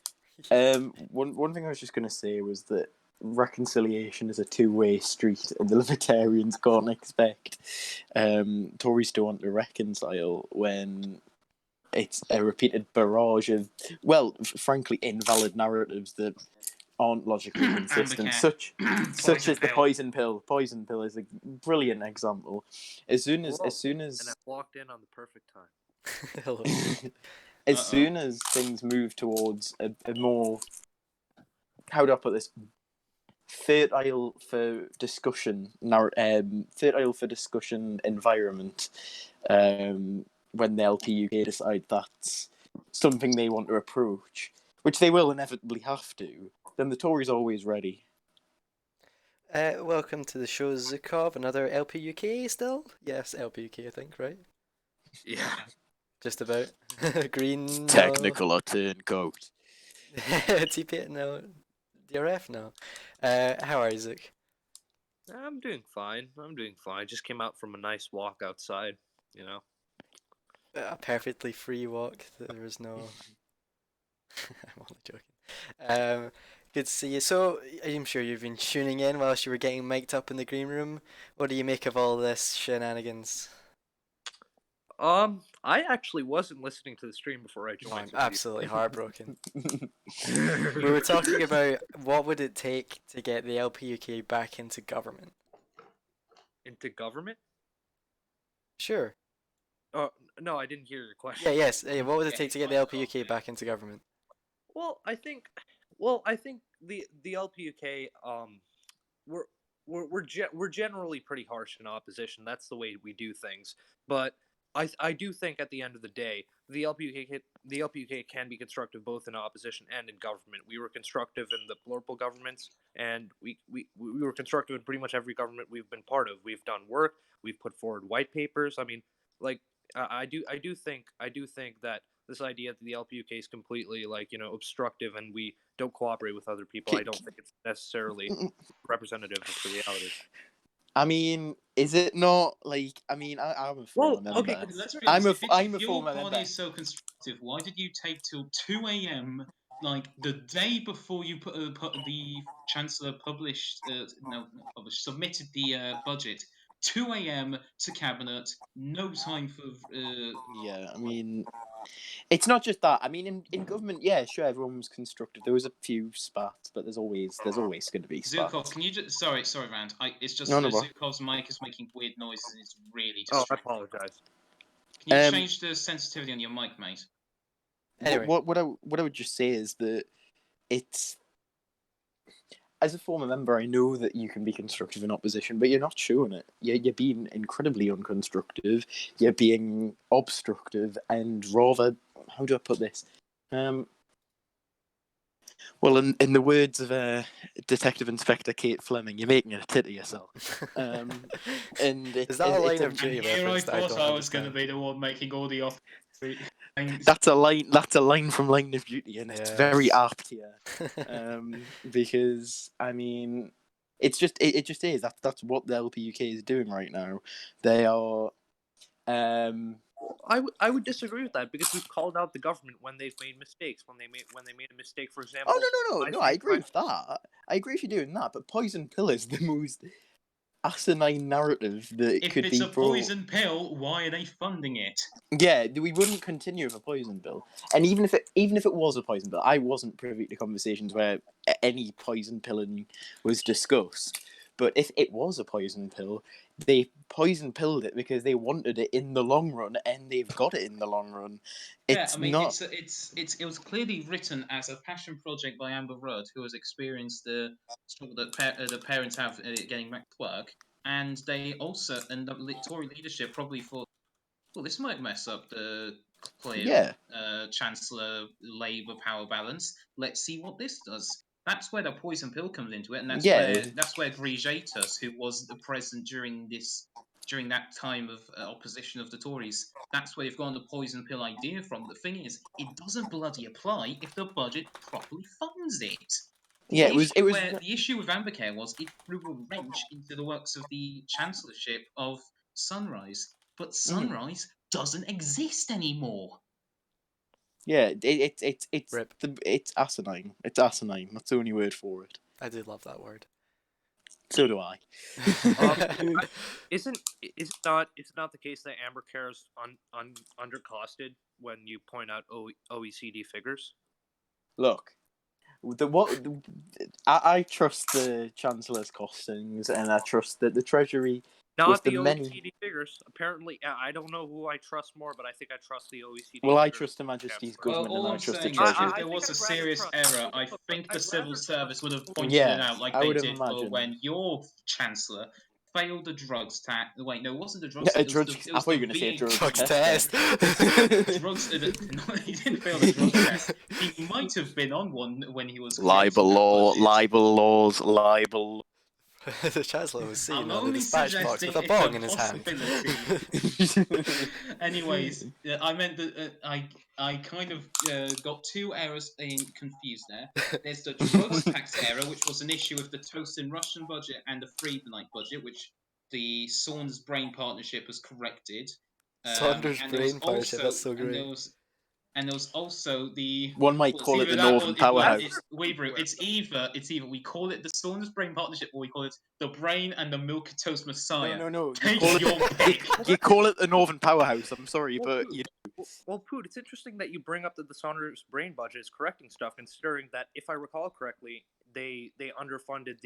One thing I was just going to say was that reconciliation is a two-way street, and the Libertarians can't expect Tories to want to reconcile when it's a repeated barrage of, well, frankly, invalid narratives that aren't logically consistent, such as the poison pill. Poison pill is a brilliant example. As soon as and I walked in on the perfect time. Hello. As soon as things move towards a more, how do I put this, fertile for discussion, fertile for discussion environment. When the LPUK decide that's something they want to approach, which they will inevitably have to, then the Tories are always ready. Welcome to the show, Zukov. Another LPUK still? Yes, LPUK, I think, right? Yeah. Just about. Green, no. Technical or turncoat. TP, no. DRF, no. How are you, Zook? I'm doing fine. Just came out from a nice walk outside, you know. A perfectly free walk. There was no. I'm only joking. Good to see you. So, I'm sure you've been tuning in whilst you were getting mic'd up in the green room. What do you make of all this shenanigans? I actually wasn't listening to the stream before I No, I'm joined. absolutely heartbroken. We were talking about what would it take to get the LPUK back into government. Into government? Sure. Oh no, I didn't hear your question. Yeah, yes. What would it take to get the LPUK back into government? Well, I think the LPUK we're generally pretty harsh in opposition. That's the way we do things. But I do think at the end of the day, the LPUK can be constructive both in opposition and in government. We were constructive in the plural governments, and we were constructive in pretty much every government we've been part of. We've done work. We've put forward white papers. I mean, like I do think that this idea that the LPUK is completely obstructive and we don't cooperate with other people, I don't think it's necessarily representative of the reality. I mean, is it not like? I mean, I'm a former member. Okay, Let's be I'm honest, a if your former party member. is so constructive, why did you take till 2 a.m. like the day before you put the Chancellor published submitted the budget? 2 a.m. to cabinet, no time for Yeah, I mean, it's not just that. I mean, in government, yeah, sure, everyone was constructive. There was a few spats, but there's always going to be spats. Zukov, can you just sorry, Rand. It's just No, bro. Zukov's mic is making weird noises and it's really Oh, I distracting. apologize. Can you change the sensitivity on your mic, mate? Anyway. What I would just say is that it's, as a former member, I know that you can be constructive in opposition, but you're not showing it. You're being incredibly unconstructive. You're being obstructive and rather, how do I put this? Well, in the words of Detective Inspector Kate Fleming, you're making a tit of yourself. And is that a line of duty Here I reference that I thought don't I was going to understand? be the one making all the off. That's a line from Line of Duty, and it's very apt here. Because I mean, it just is. That's what the LPUK is doing right now. They are. I would disagree with that because we've called out the government when they've made mistakes. When they made a mistake, for example. Oh no! I agree with that. I agree with you doing that. But poison pill is the most asinine narrative that if could it's be a poison pill, why are they funding it? Yeah, we wouldn't continue with a poison pill. And even if it was a poison pill, I wasn't privy to conversations where any poison pilling was discussed. But if it was a poison pill, they poison pilled it because they wanted it in the long run, and they've got it in the long run. Yeah, I mean, it was clearly written as a passion project by Amber Rudd, who has experienced the struggle that the parents have getting back to work, and they also and the Tory leadership probably thought, well, this might mess up the clear Chancellor Labour power balance. Let's see what this does. That's where the poison pill comes into it, and that's where Grigetus, who was the president during that time of opposition of the Tories, that's where they've gone the poison pill idea from. The thing is, it doesn't bloody apply if the budget properly funds it. The issue with Ambercare was it threw a wrench into the works of the chancellorship of Sunrise, but Sunrise doesn't exist anymore. Yeah, it's asinine. It's asinine. That's the only word for it. I do love that word. So do I. Isn't the case that Ambercare is undercosted when you point out OECD figures? Look, I trust the Chancellor's costings, and I trust that the Treasury Not With the the OECD many- figures. Apparently, I don't know who I trust more, but I think I trust the OECD. Well, I figures. trust Her Majesty's Well, government all and I I'm trust the saying is, Treasury. if I there think was a I'd rather serious trust- error, I look, think the I'd civil rather service would have trust- pointed Yeah, it out, like I they would have did for imagined. when your chancellor failed the drugs tax. Wait, no, it wasn't the drugs. Yeah, It was drugs. the, it I was thought you the were going to say VAT drugs Drugs test. test. drugs. No, he didn't fail the drug test. He might have been on one when he was Libel creating that law, budget. libel laws, libel. The Chancellor was seen I'm on the only dispatch box suggesting with a it's bong a in his hand. possibility. Anyways, I meant that I kind of got two errors confused there. There's the drugs tax error, which was an issue with the Toastin Russian budget and the Friedmanite budget, which the Saunders Brain Partnership has corrected. Saunders And there was Brain Partnership, that's so and great. there was also the One might well, call it either the that or Northern Powerhouse. Weebru. It's either we call it the Saunders Brain Partnership or we call it the Brain and the Milk Toast Messiah. No. Take your pick. You call it the Northern Powerhouse. I'm sorry, but you. Well, Poot, it's interesting that you bring up that the Saunders Brain budget is correcting stuff, considering that, if I recall correctly, they underfunded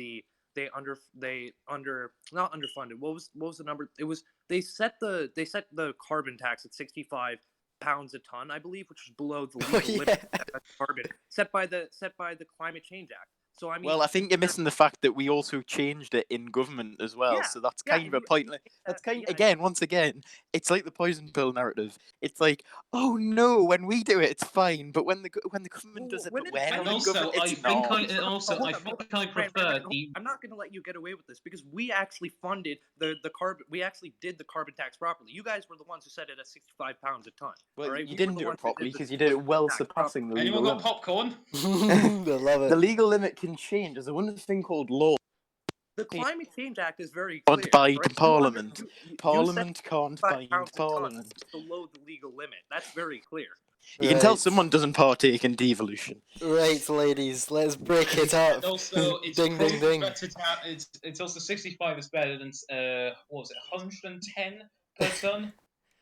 not underfunded. What was the number? It was they set the carbon tax at 65 pounds a ton, I believe, which was below the legal limit of carbon set by the Climate Change Act. So I mean, Well, I think you're missing the fact that we also changed it in government as well. Yeah, So that's yeah, kind of a pointless. That's yeah, again, once again, it's like the poison pill narrative. It's like, oh no, when we do it, it's fine, but when the government does it, when but it's- we're And not in also, government, I it's think not. I think I prefer the. I'm not going to let you get away with this because we actually funded the carbon. We actually did the carbon tax properly. You guys were the ones who set it at 65 pounds a ton. Well, all right? you We were didn't the do it ones who properly did the because you did it well tax surpassing the legal Anyone got limit. popcorn? I love it. The legal limit can change. There's a wonderful thing called law. The Climate Change Act is very Can't clear. bind right? Parliament. You Parliament set can't 5 bind pounds a ton Parliament. below the legal limit. That's very clear. You can tell Right. someone doesn't partake in devolution. Right, ladies, let's break it up. And also, it's Ding, ding, probably ding. better to have, it's also 65 is better than what was it 110 per ton,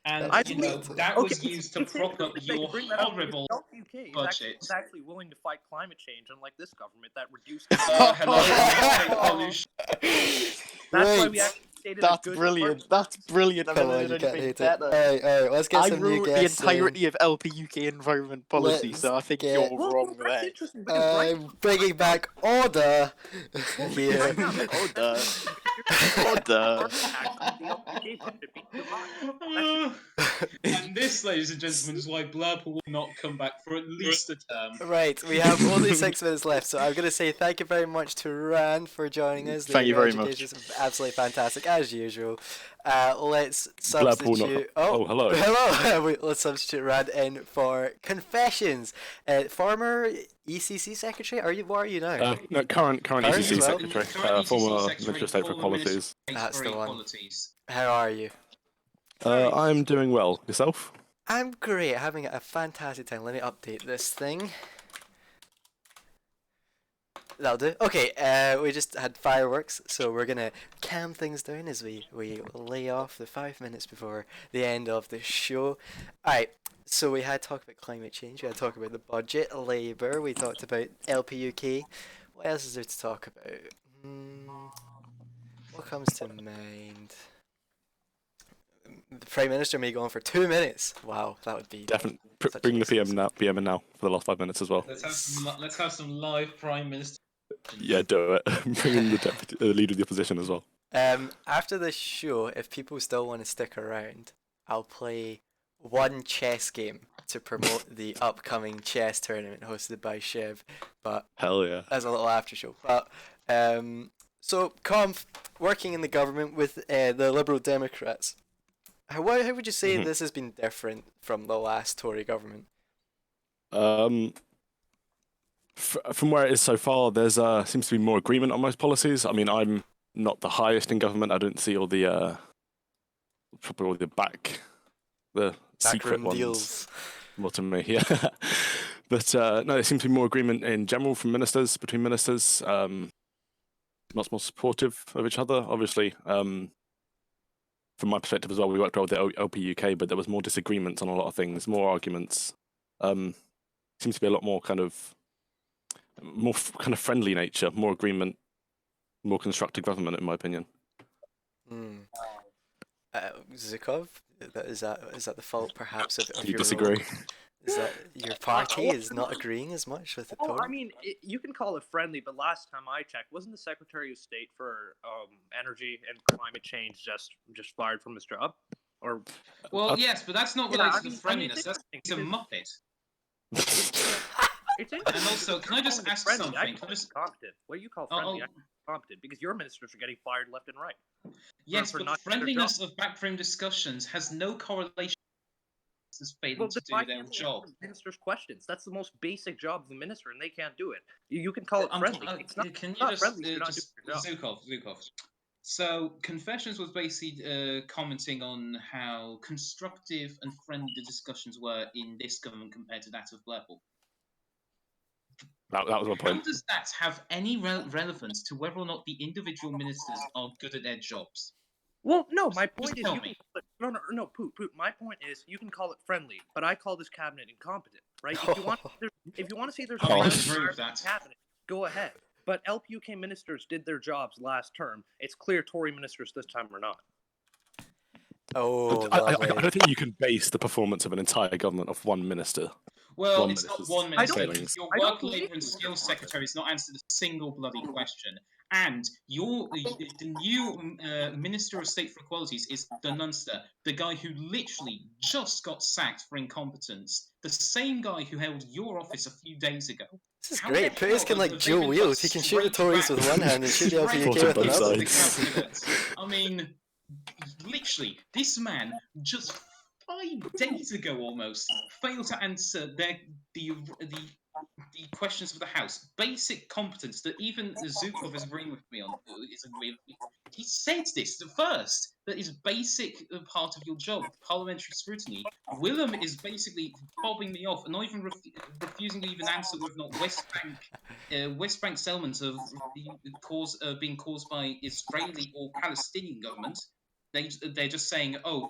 and That's you know better. that was used to it's prop up interesting that you your bring that up because horrible. the LPUK budget. is actually willing to fight climate change, unlike this government that reduced. Hello, pollution. That's why Right. we actually stated That's a good brilliant. part. That's brilliant. I've Come never on, heard you can't anything hate it. better. Alright, let's get I some new wrote the guests in. entirety of LPUK environment policy, Let's so I think get- you're Well, wrong that's there. interesting because right I'm bringing back order here. Order. Order. And this, ladies and gentlemen, is why Blurple will not come back for at least a term. Right, we have only 6 minutes left, so I'm going to say thank you very much to Rand for joining us. Thank you The very much. education is absolutely fantastic, as usual. Let's Blackpool not- substitute... oh, hello. Hello! Let's substitute Rand in for Confessions. Former ECC Secretary? What are you now? No, current Current ECC as well? secretary, Current ECC former secretary, Minister of State for former Minister Equalities. of State That's for the one. Equalities. How are you? I'm doing well. Yourself? I'm great, having a fantastic time. Let me update this thing. That'll do. Okay, we just had fireworks, so we're gonna calm things down as we lay off the 5 minutes before the end of the show. Alright, so we had talk about climate change, we had talk about the budget, Labour, we talked about LPUK. What else is there to talk about? What comes to mind? The Prime Minister may go on for 2 minutes. Wow, that would be Definitely. Such a Bring the nuisance. PM in now for the last 5 minutes as well. Let's have some live Prime Minister. Yeah, do it. Bring in the deputy, leader of the opposition as well. After this show, if people still want to stick around, I'll play one chess game to promote the upcoming chess tournament hosted by Shiv, but Hell yeah. as a little after show. But so Conf, working in the government with the Liberal Democrats, how would you say Mhm. this has been different from the last Tory government? From where it is so far, there's seems to be more agreement on most policies. I mean, I'm not the highest in government. I don't see all the probably all the secret Backroom ones. deals. More to me, yeah. But no, there seems to be more agreement in general from ministers, between ministers. Much more supportive of each other. Obviously, from my perspective as well, we worked well with the LPUK, but there was more disagreements on a lot of things, more arguments. Seems to be a lot more kind of friendly nature, more agreement, more constructive government, in my opinion. Zukov? Is that the fault perhaps of You your disagree? role? Is that your party is not agreeing as much with the Oh, Tory? I mean, you can call it friendly, but last time I checked, wasn't the Secretary of State for Energy and Climate Change just fired from his job? Or Well, yes, but that's not Yeah, related I to mean, friendliness. That's it's a interesting muppet. it's interesting. And also, can I just Calling it ask friendly, something? I Can I call it just incompetent. What do you call oh, friendly? I oh, call it incompetent because your ministers are getting fired left and right. yes, for but not doing their job. friendliness of backroom discussions has no correlation with failing Well, to then do why their can't they job. answer the minister's questions? That's the most basic job of the minister, and they can't do it. You can call it friendly. It's not, Can it's you not just friendly if you're not doing your job. Zukov? So Confessions was basically commenting on how constructive and friendly the discussions were in this government compared to that of Blair. That was my How point. does that have any relevance to whether or not the individual ministers are good at their jobs? Well, no, my Just point is tell you me. can call it, no, Poot. My point is you can call it friendly, but I call this cabinet incompetent, right? If you want to say there's a I friendly disagree with part of that. the cabinet, go ahead. But LPUK ministers did their jobs last term. It's clear Tory ministers this time are not. Oh, I lovely. don't think you can base the performance of an entire government off one minister. Well, One it's not minister's one minister. failings. Your I don't work, believe labour and you, skills Mr. secretary has not answered a single bloody question. And the new Minister of State for Equalities is Dununster, the guy who literally just got sacked for incompetence. The same guy who held your office a few days ago. This is How great. the Putis hell can like have they dual been wield. put He can shoot the straight Tories back- with one hand and shoot the straight LPUK Fought on with both into another. the sides. cabinet? I mean, literally, this man just 5 days ago almost failed to answer the questions of the House. Basic competence that even Zukov is agreeing with me on. Is agreeing with me. He said this the first. That is basic part of your job, parliamentary scrutiny. Willem is basically fobbing me off and not even refusing to even answer whether or not West Bank settlements have being caused by Israeli or Palestinian government. They're just saying, oh,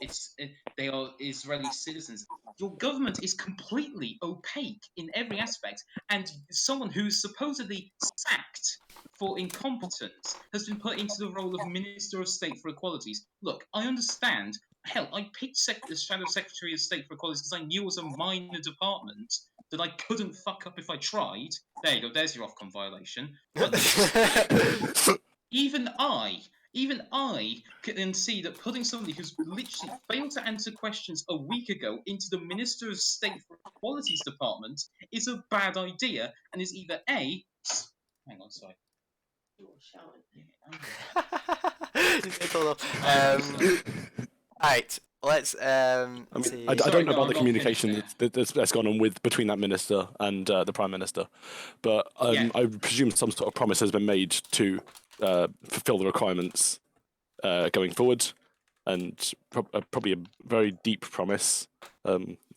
they are Israeli citizens. Your government is completely opaque in every aspect, and someone who's supposedly sacked for incompetence has been put into the role of Minister of State for Equalities. Look, I understand. Hell, I picked the Shadow Secretary of State for Equalities because I knew it was a minor department that I couldn't fuck up if I tried. There you go. There's your Ofcom violation. But even I can see that putting somebody who's literally failed to answer questions a week ago into the Minister of State for Equalities Department is a bad idea and is either A. Hang on, sorry. Alright, let's I mean, see. I Sorry, don't know no, about the I'm not finished communication that's gone on between that minister and the prime minister, but Yeah. I presume some sort of promise has been made to fulfil the requirements going forward, and probably a very deep promise.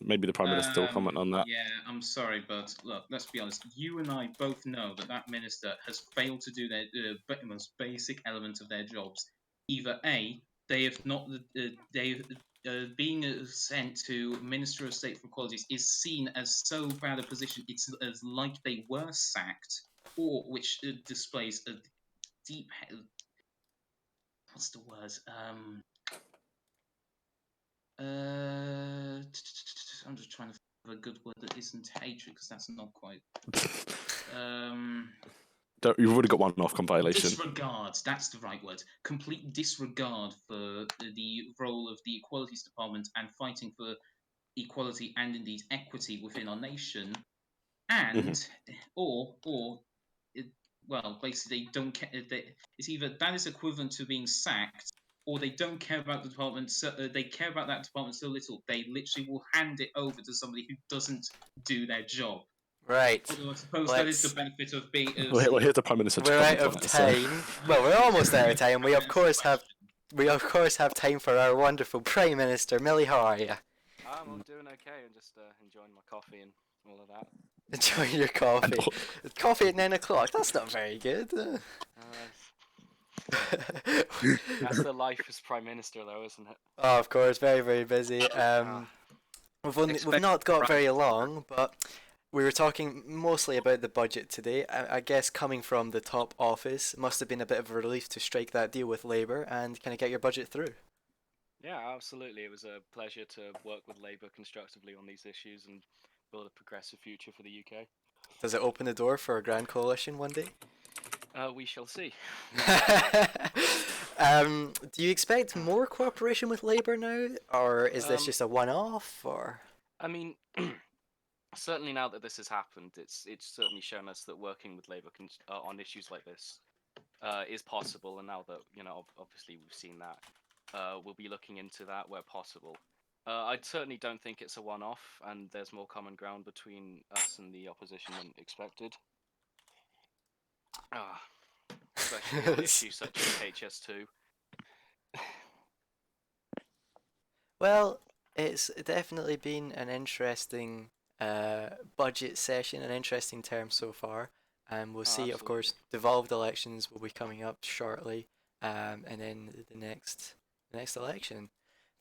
Maybe the prime minister will comment on that. Yeah, I'm sorry, but look, let's be honest. You and I both know that minister has failed to do their most basic element of their jobs. Either A, they have not, being sent to Minister of State for Equalities is seen as so bad a position. It's as like they were sacked, or which displays a deep. What's the word? I'm just trying to think of a good word that isn't hatred, because that's not quite. You've already got one Ofcom violation. Disregard. That's the right word. Complete disregard for the role of the Equalities Department and fighting for equality and indeed equity within our nation, and well, basically they don't care. It's either that is equivalent to being sacked, or they don't care about the department. So they care about that department so little they literally will hand it over to somebody who doesn't do their job. Right. Although I suppose that is the benefit of being. Well, here's the prime minister. We're out of time. Well, we're almost out of time. We of course have time for our wonderful Prime Minister. Millie, how are you? I'm doing okay. I'm just enjoying my coffee and all of that. Enjoying your coffee. Coffee at 9 o'clock. That's not very good. That's the life as Prime Minister, though, isn't it? Oh, of course, very very busy. We've not got very long, but we were talking mostly about the budget today. I guess coming from the top office must have been a bit of a relief to strike that deal with Labour and kind of get your budget through. Yeah, absolutely. It was a pleasure to work with Labour constructively on these issues and build a progressive future for the UK. Does it open the door for a grand coalition one day? We shall see. Do you expect more cooperation with Labour now, or is this Um, just a one-off? Or I mean, certainly now that this has happened, it's certainly shown us that working with Labour on issues like this is possible. And now that obviously we've seen that, we'll be looking into that where possible. I certainly don't think it's a one-off, and there's more common ground between us and the opposition than expected. Especially on issues such as HS2. well, it's definitely been an interesting budget session, an interesting term so far. And we'll see, of course, devolved elections will be coming up shortly, and then the next election.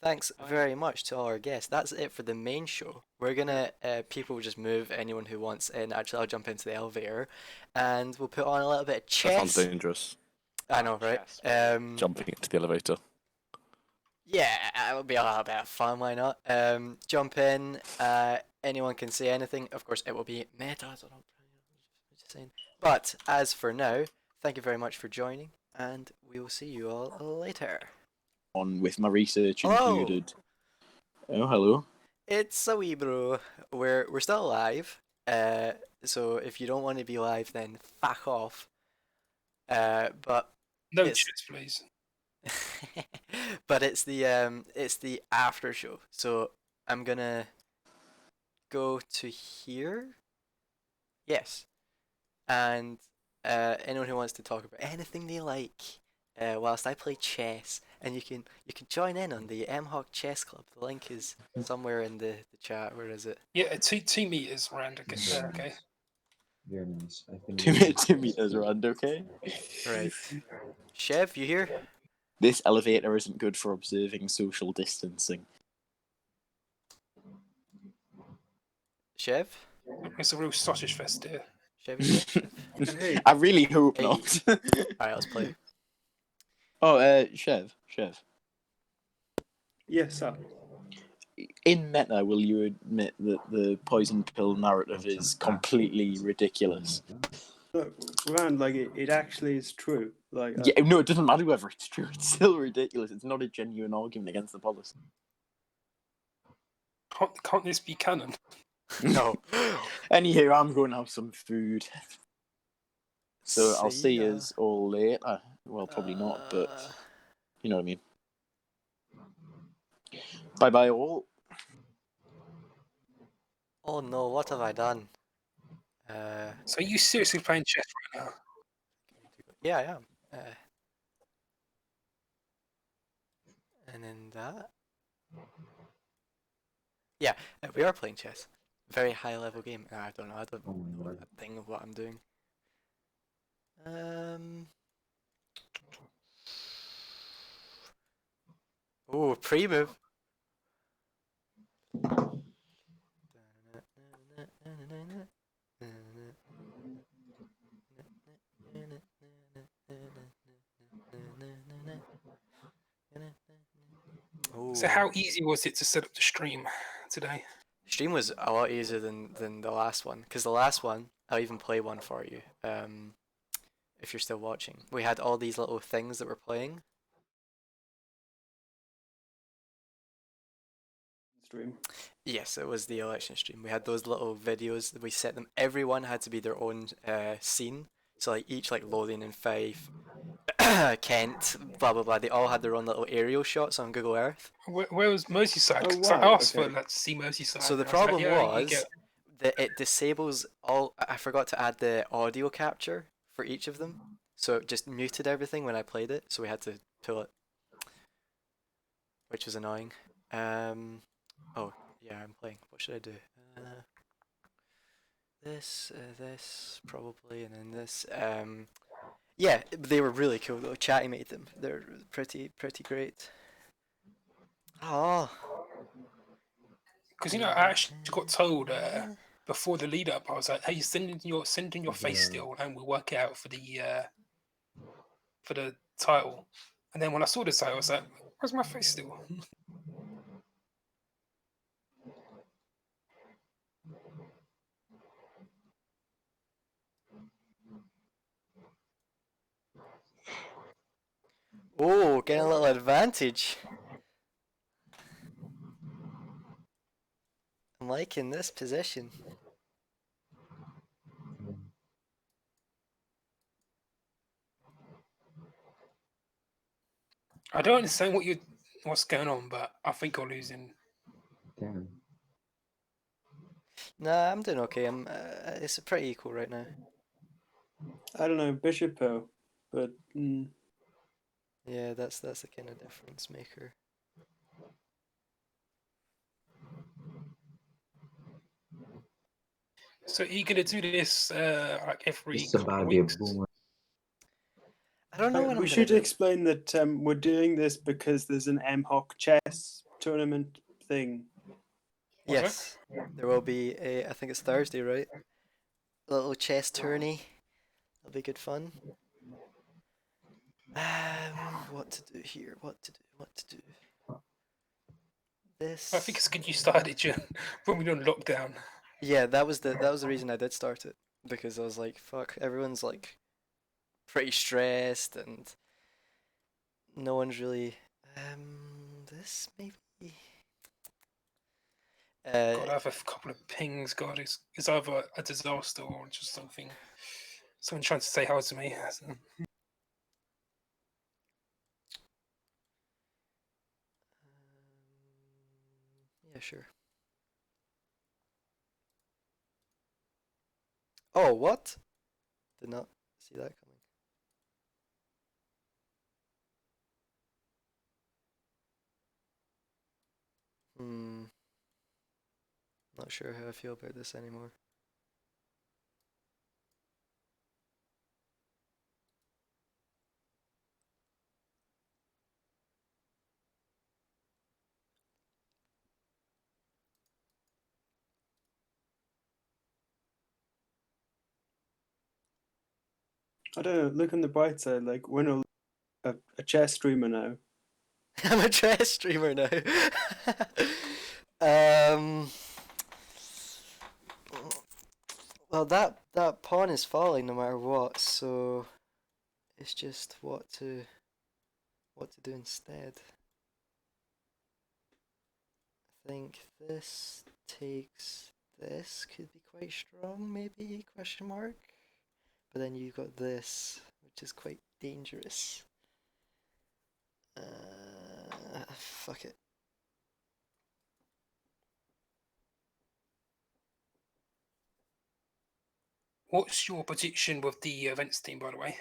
Thanks very much to all our guests. That's it for the main show. We're gonna people just move anyone who wants in. Actually, I'll jump into the elevator, and we'll put on a little bit of chess. That sounds dangerous. I know, right? Jumping into the elevator. Yeah, it would be a little bit of fun. Why not? Jump in. Anyone can say anything. Of course, it will be meta. So just saying. But as for now, thank you very much for joining, and we will see you all later. On with my research Hello. included. Oh, hello. It's a Weebru. We're still live. So if you don't want to be live, then fuck off. But No it's... chess, please. but it's the after show. So I'm gonna go to here. Yes. And anyone who wants to talk about anything they like, whilst I play chess, and you can join in on the MHawk Chess Club. The link is somewhere in the chat. Where is it? Yeah, 2 meters around. Okay. Very nice. I think 2 meters around, okay? Right. Chev, you here? This elevator isn't good for observing social distancing. Chev? It's a real sausage fest here. Chev, you here? Hey. I really hope not. Alright, let's play. Oh, Chev. Yes, sir. In meta, will you admit that the poison pill narrative is completely ridiculous? Look, Rand, like it actually is true. Like Yeah, no, it doesn't matter whether it's true. It's still ridiculous. It's not a genuine argument against the policy. Can't this be canon? No. Anywho, I'm going to have some food. So I'll see ya. you all later. Well, probably not, but you know what I mean. Bye all. Oh no, what have I done? So are you seriously playing chess right now? Yeah, I am. And then that. Yeah, we are playing chess. Very high level game. I don't know. I don't know a thing of what I'm doing. Oh, pre-move. So how easy was it to set up the stream today? Stream was a lot easier than the last one, because the last one, I'll even play one for you, if you're still watching. We had all these little things that were playing. Stream. Yes, it was the election stream. We had those little videos. We set them. Everyone had to be their own scene. So like each like loading in Fife, Kent, blah blah blah. They all had their own little aerial shots on Google Earth. Where was Merseyside? Oh, 'Cause I wow, asked for okay. to see Merseyside. So the and I was like, problem yeah, you was get- that it disables all. I forgot to add the audio capture for each of them, so it just muted everything when I played it. So we had to pull it, which was annoying. Oh yeah, I'm playing. What should I do? This probably, and then this. Yeah, they were really cool though. Chatty made them. They're pretty great. Oh. Because I actually got told before the lead up, I was like, "Hey, send in your face still, and we'll work it out for the title." And then when I saw the title, I was like, "Where's my face still?" Oh, getting a little advantage. I'm liking this position. I don't understand what's going on, but I think you're losing. Damn. Nah, I'm doing okay. It's pretty equal right now. I don't know, bishop though, but Yeah, that's the kind of difference maker. So are you gonna do this like every It's couple about of to be a weeks? boomer. I don't know when we I'm should gonna do. explain that we're doing this because there's an MHOC chess tournament thing. Was Yes, there will be a. I think it's Thursday, right? A little chess tourney. That'll be good fun. What to do here? What to do? What to do? This. I think it's good you started when we were on lockdown. Yeah, that was the reason I did start it, because I was like, fuck, everyone's like pretty stressed and no one's really. This maybe. God, I have a couple of pings. God, it's either a disaster or just something. Someone trying to say hi to me. Yeah, sure. Oh, what? Did not see that coming. Not sure how I feel about this anymore. I don't know. Look on the bright side. Like we're a chess streamer now. I'm a chess streamer now. um. Well, that pawn is falling no matter what, so it's just what to do instead. I think this takes this could be quite strong, maybe question mark. But then you've got this, which is quite dangerous. Fuck it. What's your prediction with the events team, by the way,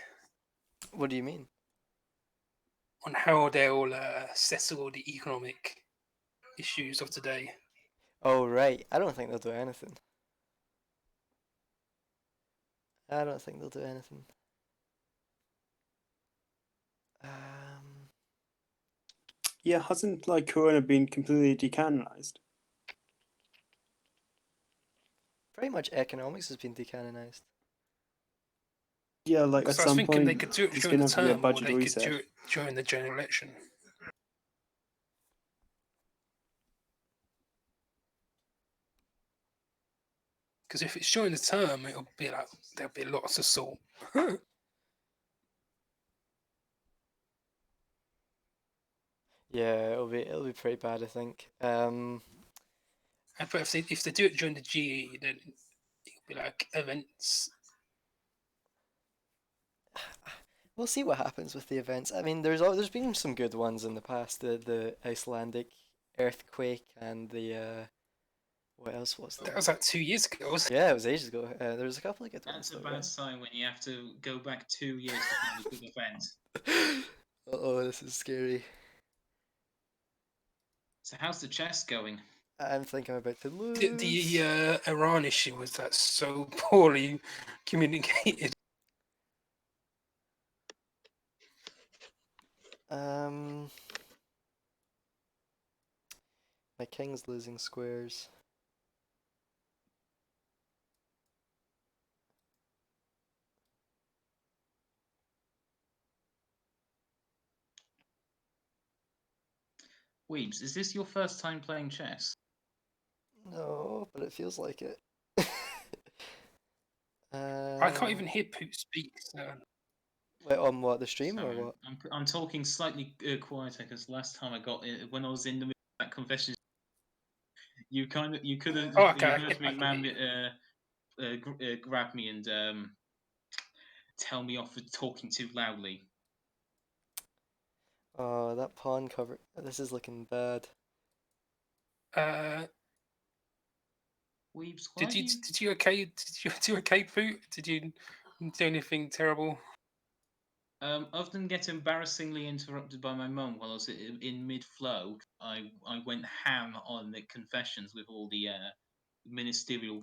What do you mean? on how they'll settle the economic issues of today? Oh, right. I don't think they'll do anything. I don't think they'll do anything. Yeah, hasn't like Corona been completely decanonized? Pretty much economics has been decanonized. Yeah, like at Because I was some thinking they point could do it there's during gonna the have to be a term, or budget they could reset. do it during the general election. Because if it's during the term, it'll be like there'll be lots of salt. Yeah, it'll be pretty bad, I think. But if they do it during the GE, then it'll be like events. We'll see what happens with the events. I mean, there's been some good ones in the past. The Icelandic earthquake and the what else was That there? was like 2 years ago. Yeah, it was ages ago. There was a couple of good ones That's a though, bad right? sign when you have to go back 2 years to find a good event. Oh, this is scary. So how's the chess going? I'm thinking I'm about to lose. The Iran issue was that so poorly communicated. My king's losing squares. Weebs, is this your first time playing chess? No, but it feels like it. I can't even hear Poot speak. So. Wait, on what, the stream Sorry, or what? I'm talking slightly quieter because last time I got it, when I was in the middle of that confession, you could have Oh, you okay, heard me, I can hear grab me and tell me off for talking too loudly. Oh, that pawn cover. This is looking bad. Weebs, why Did you do did you okay? Did you do okay, Poot? Did you do anything terrible? Other than get embarrassingly interrupted by my mum while I was in mid-flow, I went ham on the confessions with all the ministerial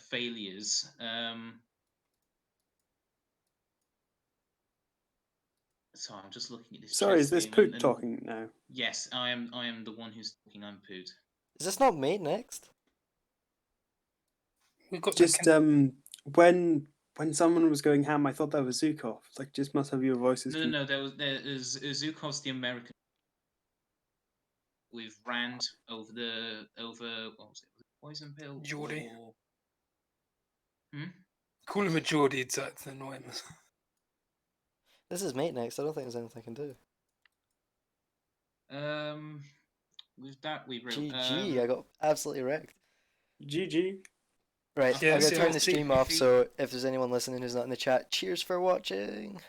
failures. So I'm just looking at this. Sorry, chess is this game Poot and talking now? Yes, I am the one who's talking. I'm Poot. Is this not mate next? We've got Just when someone was going ham, I thought that was Zukov. Like, just must have your voices. No. There is Zukov's the American with Rand over what was it? Poison pill. Geordie. Hmm? Call him a Geordie. That's annoying. This is mate next. I don't think there's anything I can do. With that we GG, I got absolutely wrecked. GG. Right, Yeah, I'm gonna so turn the see stream if off. you- So if there's anyone listening who's not in the chat, cheers for watching.